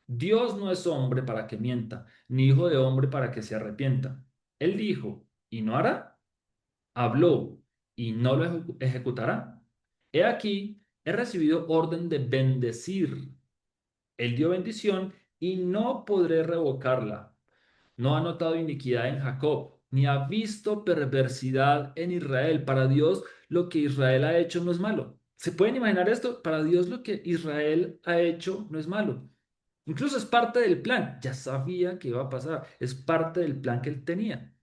Dios no es hombre para que mienta, ni hijo de hombre para que se arrepienta. Él dijo, ¿y no hará? Habló, ¿y no lo ejecutará? He aquí, he recibido orden de bendecir. Él dio bendición y no podré revocarla. No ha notado iniquidad en Jacob, ni ha visto perversidad en Israel. Para Dios, lo que Israel ha hecho no es malo. ¿Se pueden imaginar esto? Para Dios, lo que Israel ha hecho no es malo. Incluso es parte del plan. Ya sabía que iba a pasar. Es parte del plan que él tenía.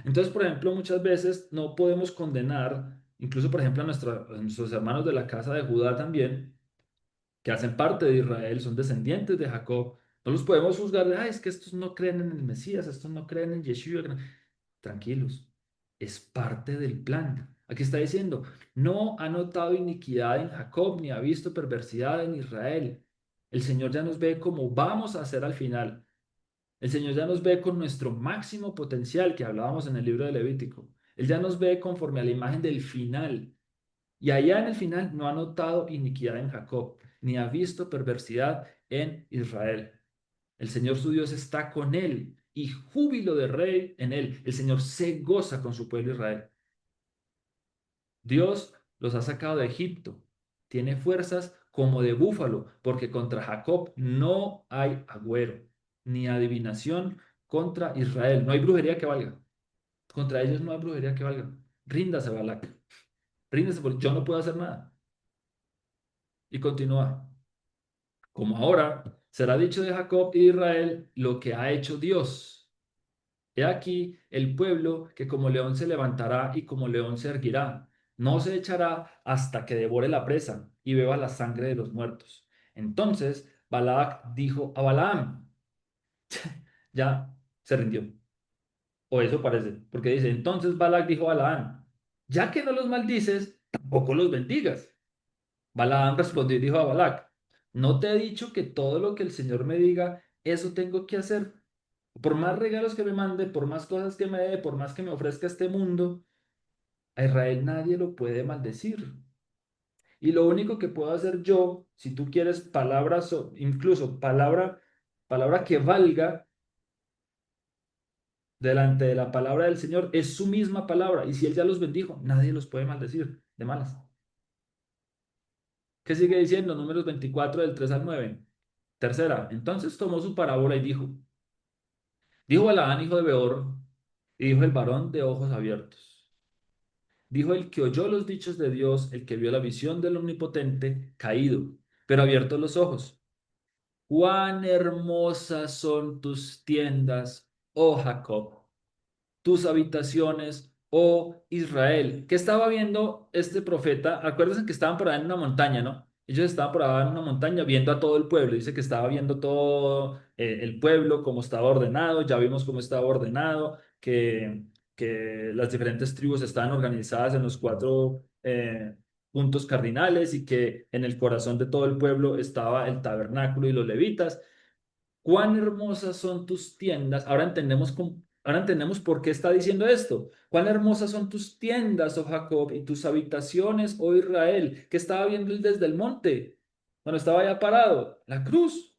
Entonces, por ejemplo, muchas veces no podemos condenar, incluso, por ejemplo, a nuestros hermanos de la casa de Judá también, que hacen parte de Israel, son descendientes de Jacob. No los podemos juzgar de, es que estos no creen en el Mesías, estos no creen en Yeshua. Tranquilos, es parte del plan. Aquí está diciendo, no ha notado iniquidad en Jacob, ni ha visto perversidad en Israel. El Señor ya nos ve como vamos a hacer al final. El Señor ya nos ve con nuestro máximo potencial que hablábamos en el libro de Levítico. Él ya nos ve conforme a la imagen del final. Y allá en el final no ha notado iniquidad en Jacob, ni ha visto perversidad en Israel. El Señor su Dios está con él y júbilo de rey en él. El Señor se goza con su pueblo Israel. Dios los ha sacado de Egipto. Tiene fuerzas como de búfalo, porque contra Jacob no hay agüero, ni adivinación contra Israel. No hay brujería que valga. Contra ellos no hay brujería que valga. Ríndase, Balac. Ríndase, porque yo no puedo hacer nada. Y continúa. Como ahora será dicho de Jacob y de Israel lo que ha hecho Dios. He aquí el pueblo que como león se levantará y como león se erguirá. No se echará hasta que devore la presa y beba la sangre de los muertos. Entonces Balac dijo a Balaam, ya se rindió. O eso parece, porque dice, entonces Balac dijo a Balaam, ya que no los maldices, tampoco los bendigas. Balaam respondió y dijo a Balac, ¿no te he dicho que todo lo que el Señor me diga, eso tengo que hacer? Por más regalos que me mande, por más cosas que me dé, por más que me ofrezca este mundo, A Israel nadie lo puede maldecir. Y lo único que puedo hacer yo, si tú quieres palabras, incluso palabra que valga delante de la palabra del Señor, es su misma palabra. Y si Él ya los bendijo, nadie los puede maldecir de malas. ¿Qué sigue diciendo? Números 24 del 3 al 9. Tercera, entonces tomó su parábola y dijo Balaán, hijo de Beor, y dijo el varón de ojos abiertos. Dijo el que oyó los dichos de Dios, el que vio la visión del Omnipotente, caído, pero abiertos los ojos. Cuán hermosas son tus tiendas, oh Jacob, tus habitaciones, oh Israel. ¿Qué estaba viendo este profeta? Acuérdense que estaban por allá en una montaña, ¿no? Ellos estaban por allá en una montaña viendo a todo el pueblo. Dice que estaba viendo todo el pueblo, cómo estaba ordenado. Ya vimos cómo estaba ordenado, que las diferentes tribus estaban organizadas en los cuatro puntos cardinales y que en el corazón de todo el pueblo estaba el tabernáculo y los levitas. Cuán hermosas son tus tiendas. Ahora entendemos por qué está diciendo esto. Cuán hermosas son tus tiendas, oh Jacob, y tus habitaciones, oh Israel. ¿Qué estaba viendo él desde el monte? Cuando estaba allá parado, la cruz.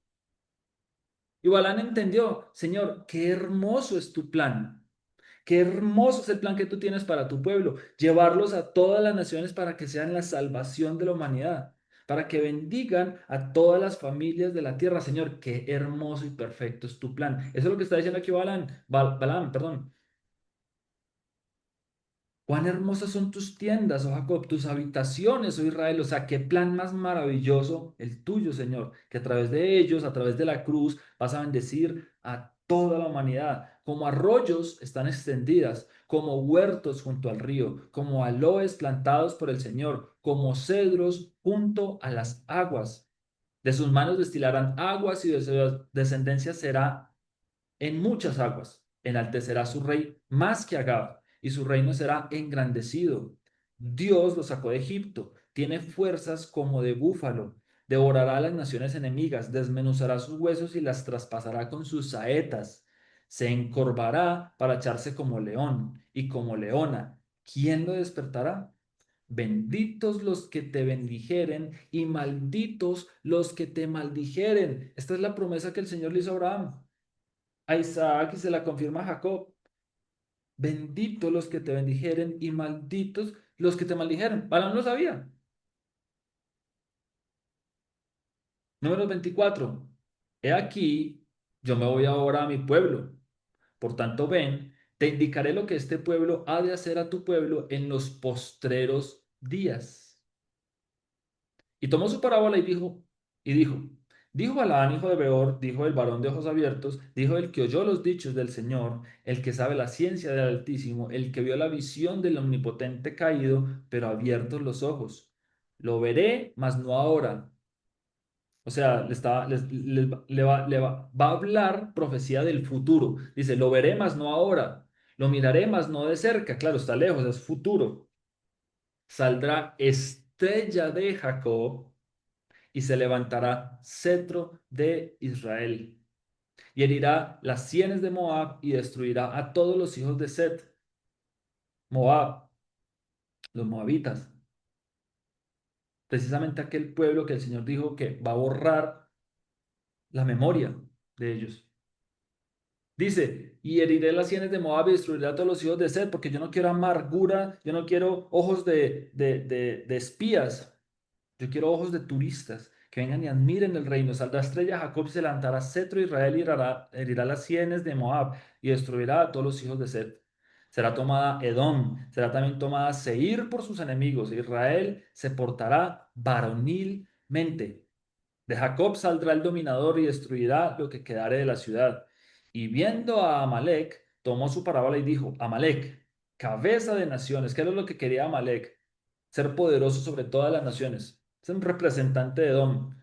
Y Balán entendió, Señor, qué hermoso es tu plan. Qué hermoso es el plan que tú tienes para tu pueblo, llevarlos a todas las naciones para que sean la salvación de la humanidad, para que bendigan a todas las familias de la tierra. Señor, qué hermoso y perfecto es tu plan. Eso es lo que está diciendo aquí Balaam, perdón. Cuán hermosas son tus tiendas, oh Jacob, tus habitaciones, oh Israel. O sea, qué plan más maravilloso el tuyo, Señor, que a través de ellos, a través de la cruz, vas a bendecir a toda la humanidad. Como arroyos están extendidas, como huertos junto al río, como aloes plantados por el Señor, como cedros junto a las aguas. De sus manos destilarán aguas y de su descendencia será en muchas aguas. Enaltecerá su rey más que Agab, y su reino será engrandecido. Dios lo sacó de Egipto, tiene fuerzas como de búfalo, devorará a las naciones enemigas, desmenuzará sus huesos y las traspasará con sus saetas. Se encorvará para echarse como león y como leona. ¿Quién lo despertará? Benditos los que te bendijeren y malditos los que te maldijeren. Esta es la promesa que el Señor le hizo a Abraham, a Isaac, y se la confirma a Jacob. Benditos los que te bendijeren y malditos los que te maldijeron. Balaam lo sabía. Número 24. He aquí, yo me voy ahora a mi pueblo. Por tanto, ven, te indicaré lo que este pueblo ha de hacer a tu pueblo en los postreros días. Y tomó su parábola dijo Balaán, hijo de Beor, dijo el varón de ojos abiertos, dijo el que oyó los dichos del Señor, el que sabe la ciencia del Altísimo, el que vio la visión del Omnipotente caído, pero abiertos los ojos. Lo veré, mas no ahora. O sea, le, está, va a hablar profecía del futuro. Dice, lo veré, mas no ahora. Lo miraré, mas no de cerca. Claro, está lejos, es futuro. Saldrá estrella de Jacob y se levantará cetro de Israel. Y herirá las sienes de Moab y destruirá a todos los hijos de Set. Moab, los moabitas. Precisamente aquel pueblo que el Señor dijo que va a borrar la memoria de ellos. Dice, y heriré las sienes de Moab y destruiré a todos los hijos de Set, porque yo no quiero amargura, yo no quiero ojos de espías. Yo quiero ojos de turistas que vengan y admiren el reino. Saldrá estrella Jacob y se levantará cetro Israel y herirá las sienes de Moab y destruirá a todos los hijos de Set. Será tomada Edom, será también tomada Seir por sus enemigos. Israel se portará varonilmente. De Jacob saldrá el dominador y destruirá lo que quedare de la ciudad. Y viendo a Amalek, tomó su parábola y dijo, Amalek, cabeza de naciones. ¿Qué era lo que quería Amalek? Ser poderoso sobre todas las naciones. Es un representante de Edom.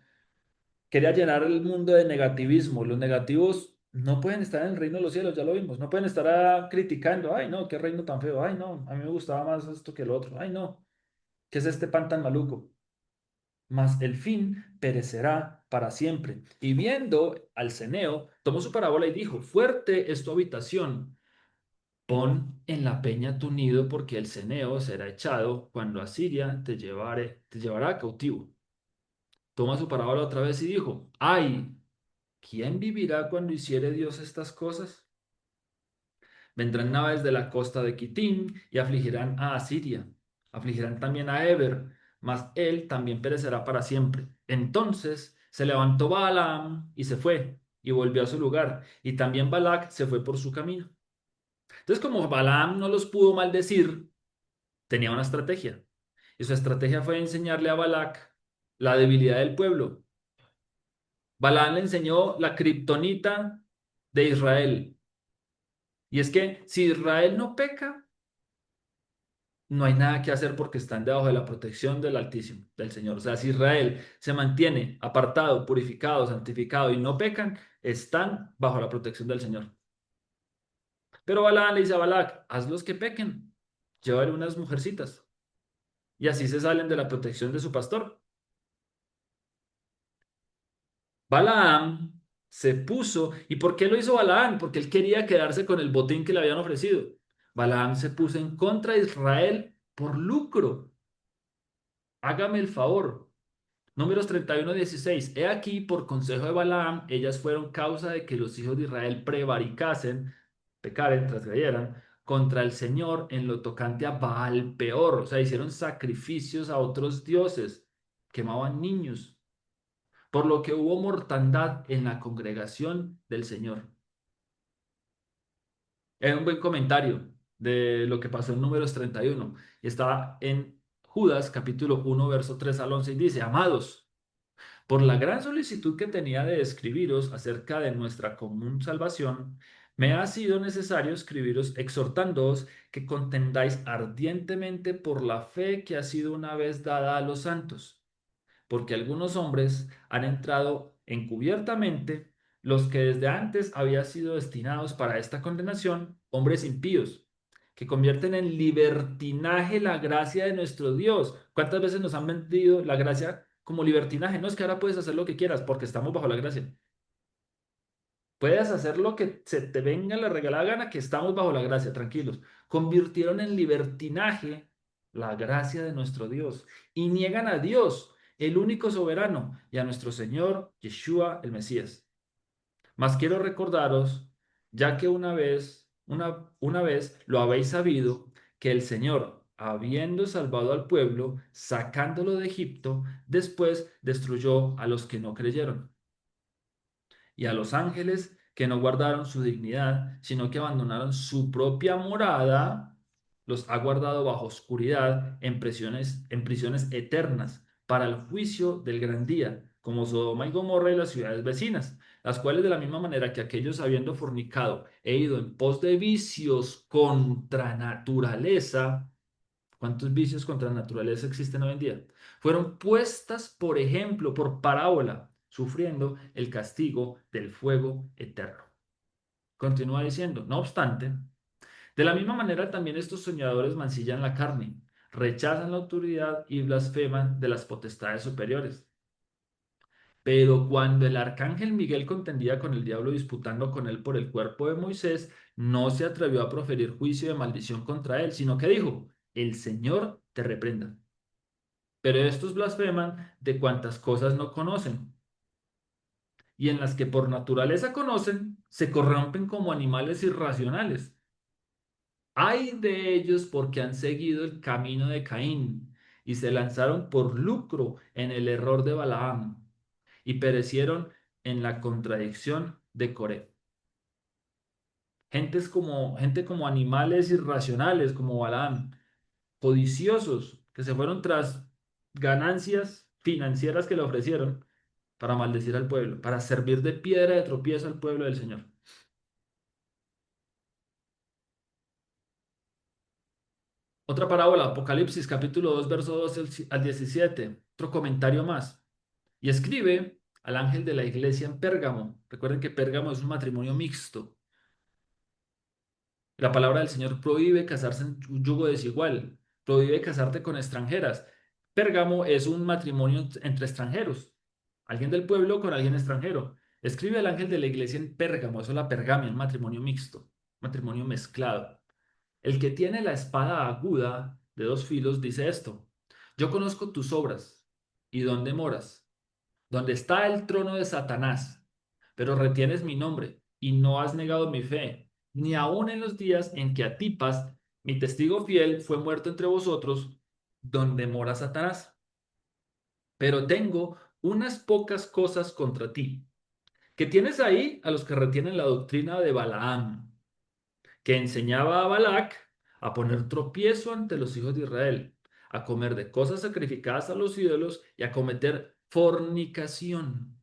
Quería llenar el mundo de negativismo. Los negativos no pueden estar en el reino de los cielos, ya lo vimos. No pueden estar criticando. Ay, no, qué reino tan feo. Ay, no, a mí me gustaba más esto que el otro. Ay, no, ¿qué es este pan tan maluco? Mas el fin perecerá para siempre. Y viendo al ceneo, tomó su parábola y dijo, fuerte es tu habitación, Pon en la peña tu nido porque el ceneo será echado cuando Asiria te llevará cautivo. Toma su parábola otra vez y dijo, ay, ¿quién vivirá cuando hiciere Dios estas cosas? Vendrán naves de la costa de Quitín y afligirán a Asiria. Afligirán también a Eber, mas él también perecerá para siempre. Entonces se levantó Balaam y se fue, y volvió a su lugar, y también Balac se fue por su camino. Entonces, como Balaam no los pudo maldecir, tenía una estrategia. Y su estrategia fue enseñarle a Balac la debilidad del pueblo. Balaam le enseñó la kriptonita de Israel. Y es que si Israel no peca, no hay nada que hacer porque están debajo de la protección del Altísimo, del Señor. O sea, si Israel se mantiene apartado, purificado, santificado y no pecan, están bajo la protección del Señor. Pero Balaam le dice a Balac, hazlos que pequen, llévale unas mujercitas. Y así se salen de la protección de su pastor. Balaam se puso, ¿y por qué lo hizo Balaam? Porque él quería quedarse con el botín que le habían ofrecido. Balaam se puso en contra de Israel por lucro. Hágame el favor. Números 31:16. He aquí, por consejo de Balaam, ellas fueron causa de que los hijos de Israel prevaricasen, pecaren, transgredieran, contra el Señor en lo tocante a Baal peor. O sea, hicieron sacrificios a otros dioses, quemaban niños, por lo que hubo mortandad en la congregación del Señor. Es un buen comentario de lo que pasó en Números 31. Y está en Judas capítulo 1, verso 3 al 11 y dice, amados, por la gran solicitud que tenía de escribiros acerca de nuestra común salvación, me ha sido necesario escribiros exhortándoos que contendáis ardientemente por la fe que ha sido una vez dada a los santos, porque algunos hombres han entrado encubiertamente, los que desde antes habían sido destinados para esta condenación, hombres impíos, que convierten en libertinaje la gracia de nuestro Dios. ¿Cuántas veces nos han vendido la gracia como libertinaje? No es que ahora puedes hacer lo que quieras porque estamos bajo la gracia. Puedes hacer lo que se te venga la regalada gana, que estamos bajo la gracia, tranquilos. Convirtieron en libertinaje la gracia de nuestro Dios y niegan a Dios, el único soberano, y a nuestro Señor Yeshua, el Mesías. Mas quiero recordaros, ya que una vez lo habéis sabido, que el Señor, habiendo salvado al pueblo, sacándolo de Egipto, después destruyó a los que no creyeron y a los ángeles que no guardaron su dignidad, sino que abandonaron su propia morada, los ha guardado bajo oscuridad en prisiones eternas para el juicio del gran día, como Sodoma y Gomorra y las ciudades vecinas, las cuales de la misma manera que aquellos habiendo fornicado e ido en pos de vicios contra naturaleza. ¿Cuántos vicios contra la naturaleza existen hoy en día? Fueron puestas, por ejemplo, por parábola, sufriendo el castigo del fuego eterno. Continúa diciendo, no obstante, de la misma manera también estos soñadores mancillan la carne, rechazan la autoridad y blasfeman de las potestades superiores. Pero cuando el arcángel Miguel contendía con el diablo disputando con él por el cuerpo de Moisés, no se atrevió a proferir juicio de maldición contra él, sino que dijo, el Señor te reprenda. Pero estos blasfeman de cuantas cosas no conocen, y en las que por naturaleza conocen, se corrompen como animales irracionales. Hay de ellos porque han seguido el camino de Caín y se lanzaron por lucro en el error de Balaam y perecieron en la contradicción de Coré. Gente como animales irracionales, como Balaam, codiciosos, que se fueron tras ganancias financieras que le ofrecieron para maldecir al pueblo, para servir de piedra de tropiezo al pueblo del Señor. Otra parábola, Apocalipsis capítulo 2 verso 12 al 17, otro comentario más. Y escribe al ángel de la iglesia en Pérgamo. Recuerden que Pérgamo es un matrimonio mixto. La palabra del Señor prohíbe casarse en un yugo desigual, prohíbe casarte con extranjeras. Pérgamo es un matrimonio entre extranjeros, alguien del pueblo con alguien extranjero. Escribe al ángel de la iglesia en Pérgamo, eso es la pergamia, un matrimonio mixto, matrimonio mezclado. El que tiene la espada aguda de dos filos dice esto: yo conozco tus obras y dónde moras, donde está el trono de Satanás, pero retienes mi nombre y no has negado mi fe, ni aun en los días en que Antipas, mi testigo fiel, fue muerto entre vosotros, donde mora Satanás. Pero tengo unas pocas cosas contra ti, que tienes ahí a los que retienen la doctrina de Balaam, que enseñaba a Balac a poner tropiezo ante los hijos de Israel, a comer de cosas sacrificadas a los ídolos y a cometer fornicación.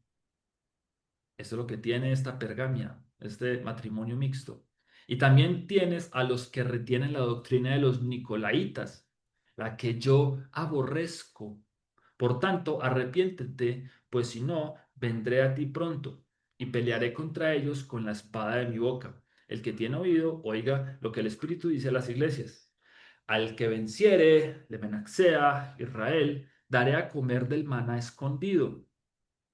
Esto es lo que tiene esta pergamia, este matrimonio mixto. Y también tienes a los que retienen la doctrina de los nicolaitas, la que yo aborrezco. Por tanto, arrepiéntete, pues si no, vendré a ti pronto y pelearé contra ellos con la espada de mi boca. El que tiene oído, oiga lo que el Espíritu dice a las iglesias. Al que venciere, de Menaxea, Israel, daré a comer del maná escondido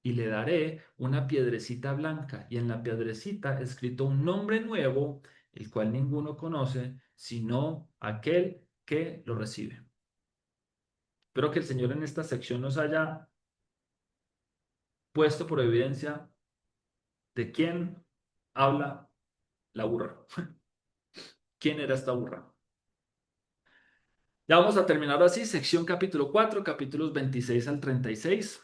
y le daré una piedrecita blanca y en la piedrecita escrito un nombre nuevo, el cual ninguno conoce, sino aquel que lo recibe. Espero que el Señor en esta sección nos haya puesto por evidencia de quién habla la burra. ¿Quién era esta burra? Ya vamos a terminar así, sección capítulo 4 capítulos 26 al 36,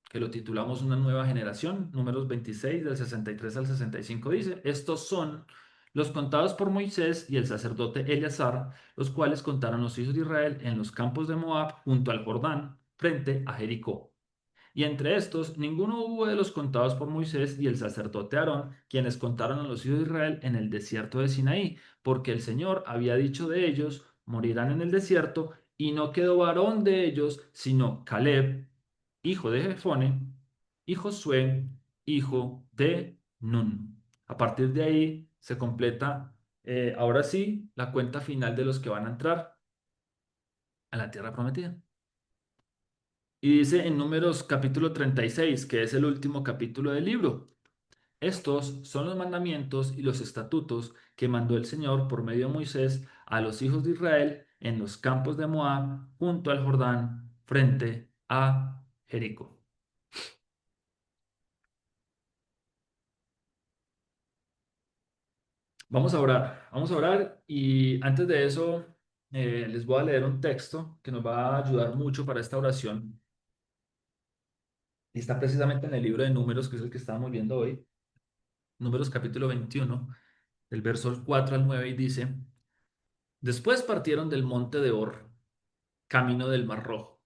que lo titulamos Una nueva generación, números 26 del 63 al 65 dice: estos son los contados por Moisés y el sacerdote Eleazar, los cuales contaron los hijos de Israel en los campos de Moab junto al Jordán, frente a Jericó. Y entre estos, ninguno hubo de los contados por Moisés y el sacerdote Aarón, quienes contaron a los hijos de Israel en el desierto de Sinaí, porque el Señor había dicho de ellos: morirán en el desierto, y no quedó varón de ellos, sino Caleb, hijo de Jefone, y Josué, hijo de Nun. A partir de ahí se completa, ahora sí, la cuenta final de los que van a entrar a la tierra prometida. Y dice en Números capítulo 36, que es el último capítulo del libro: estos son los mandamientos y los estatutos que mandó el Señor por medio de Moisés a los hijos de Israel en los campos de Moab, junto al Jordán, frente a Jericó. vamos a orar y antes de eso les voy a leer un texto que nos va a ayudar mucho para esta oración. Y está precisamente en el libro de Números, que es el que estábamos viendo hoy. Números capítulo 21, del verso 4 al 9, y dice: después partieron del monte de Hor, camino del Mar Rojo,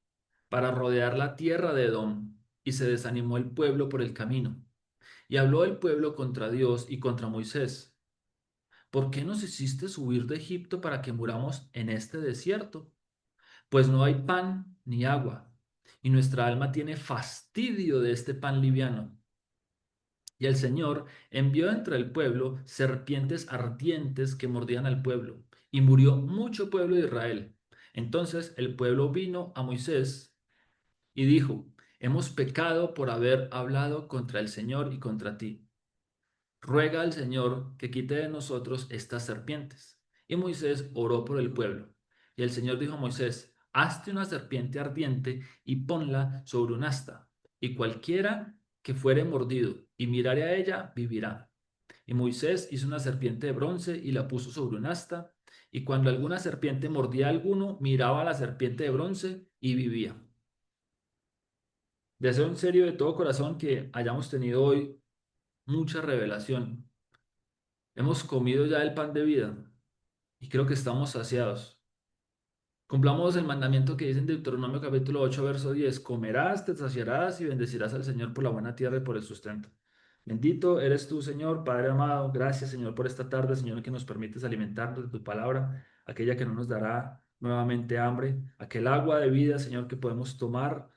para rodear la tierra de Edom, y se desanimó el pueblo por el camino. Y habló el pueblo contra Dios y contra Moisés: ¿por qué nos hiciste subir de Egipto para que muramos en este desierto? Pues no hay pan ni agua, y nuestra alma tiene fastidio de este pan liviano. Y el Señor envió entre el pueblo serpientes ardientes que mordían al pueblo, y murió mucho pueblo de Israel. Entonces el pueblo vino a Moisés y dijo: hemos pecado por haber hablado contra el Señor y contra ti. Ruega al Señor que quite de nosotros estas serpientes. Y Moisés oró por el pueblo. Y el Señor dijo a Moisés: hazte una serpiente ardiente y ponla sobre un asta, y cualquiera que fuere mordido y mirare a ella, vivirá. Y Moisés hizo una serpiente de bronce y la puso sobre un asta, y cuando alguna serpiente mordía a alguno, miraba a la serpiente de bronce y vivía. Deseo en serio de todo corazón que hayamos tenido hoy mucha revelación. Hemos comido ya el pan de vida y creo que estamos saciados. Cumplamos el mandamiento que dice en Deuteronomio capítulo 8 verso 10: comerás, te saciarás y bendecirás al Señor por la buena tierra y por el sustento. Bendito eres tú, Señor, Padre amado. Gracias, Señor, por esta tarde, Señor, que nos permites alimentarnos de tu palabra, aquella que no nos dará nuevamente hambre, aquel agua de vida, Señor, que podemos tomar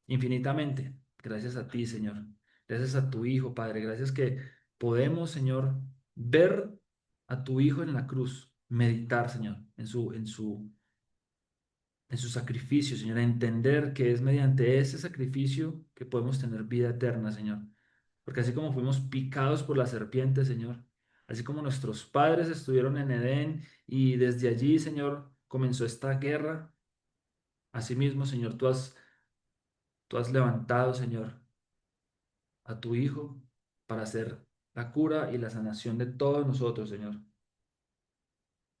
infinitamente. Gracias a ti, Señor. Gracias a tu Hijo, Padre. Gracias que podemos, Señor, ver a tu Hijo en la cruz, meditar, Señor, en su sacrificio, Señor, entender que es mediante ese sacrificio que podemos tener vida eterna, Señor. Porque así como fuimos picados por la serpiente, Señor, así como nuestros padres estuvieron en Edén y desde allí, Señor, comenzó esta guerra. Asimismo, Señor, tú has levantado, Señor, a tu Hijo para hacer la cura y la sanación de todos nosotros, Señor.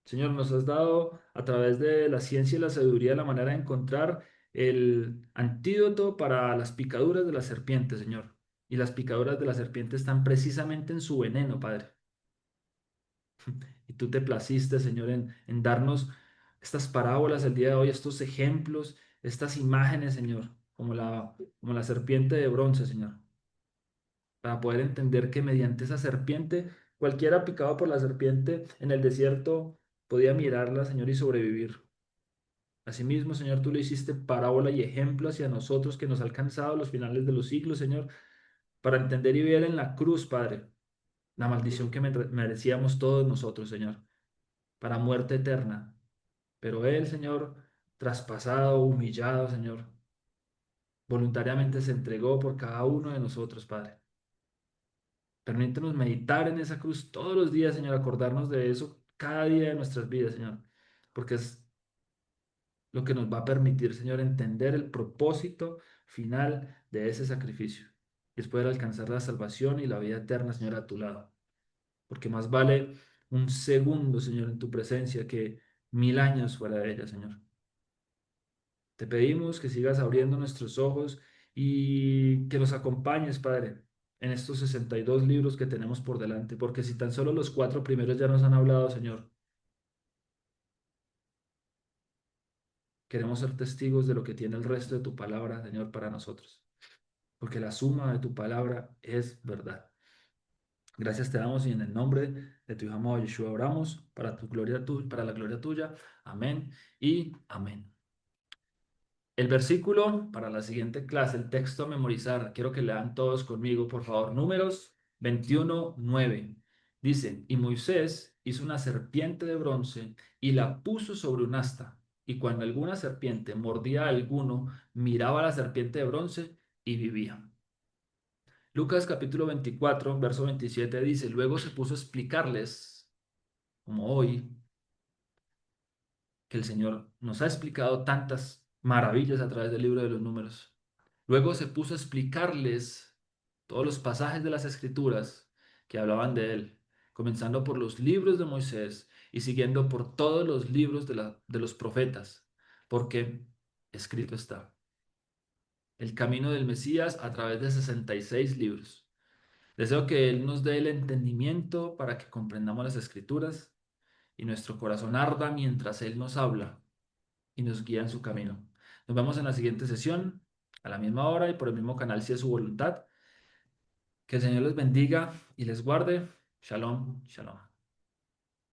Señor, nos has dado a través de la ciencia y la sabiduría la manera de encontrar el antídoto para las picaduras de la serpiente, Señor. Y las picaduras de la serpiente están precisamente en su veneno, Padre. Y tú te placiste, Señor, en darnos estas parábolas el día de hoy, estos ejemplos, estas imágenes, Señor, como la serpiente de bronce, Señor, para poder entender que mediante esa serpiente, cualquiera picado por la serpiente en el desierto podía mirarla, Señor, y sobrevivir. Asimismo, Señor, tú le hiciste parábola y ejemplo hacia nosotros que nos ha alcanzado a los finales de los siglos, Señor, para entender y ver en la cruz, Padre, la maldición que merecíamos todos nosotros, Señor, para muerte eterna. Pero Él, Señor, traspasado, humillado, Señor, voluntariamente se entregó por cada uno de nosotros, Padre. Permítenos meditar en esa cruz todos los días, Señor, acordarnos de eso cada día de nuestras vidas, Señor, porque es lo que nos va a permitir, Señor, entender el propósito final de ese sacrificio. Y es poder alcanzar la salvación y la vida eterna, Señor, a tu lado. Porque más vale un segundo, Señor, en tu presencia que 1000 años fuera de ella, Señor. Te pedimos que sigas abriendo nuestros ojos y que nos acompañes, Padre, en estos 62 libros que tenemos por delante, porque si tan solo los 4 primeros ya nos han hablado, Señor, queremos ser testigos de lo que tiene el resto de tu palabra, Señor, para nosotros, porque la suma de tu palabra es verdad. Gracias te damos y en el nombre de tu Hijo amado Yeshua oramos para tu gloria, para la gloria tuya. Amén y amén. El versículo para la siguiente clase, el texto a memorizar, quiero que lean todos conmigo, por favor. Números 21:9. Dice, y Moisés hizo una serpiente de bronce y la puso sobre un asta. Y cuando alguna serpiente mordía a alguno, miraba a la serpiente de bronce y vivía. Lucas capítulo 24, verso 27 dice, luego se puso a explicarles, como hoy, que el Señor nos ha explicado tantas maravillas a través del libro de los números. Luego se puso a explicarles todos los pasajes de las Escrituras que hablaban de él, comenzando por los libros de Moisés y siguiendo por todos los libros de los profetas, porque escrito está, el camino del Mesías a través de 66 libros. Deseo que Él nos dé el entendimiento para que comprendamos las Escrituras y nuestro corazón arda mientras Él nos habla y nos guía en su camino. Nos vemos en la siguiente sesión, a la misma hora y por el mismo canal si es su voluntad. Que el Señor les bendiga y les guarde. Shalom, shalom.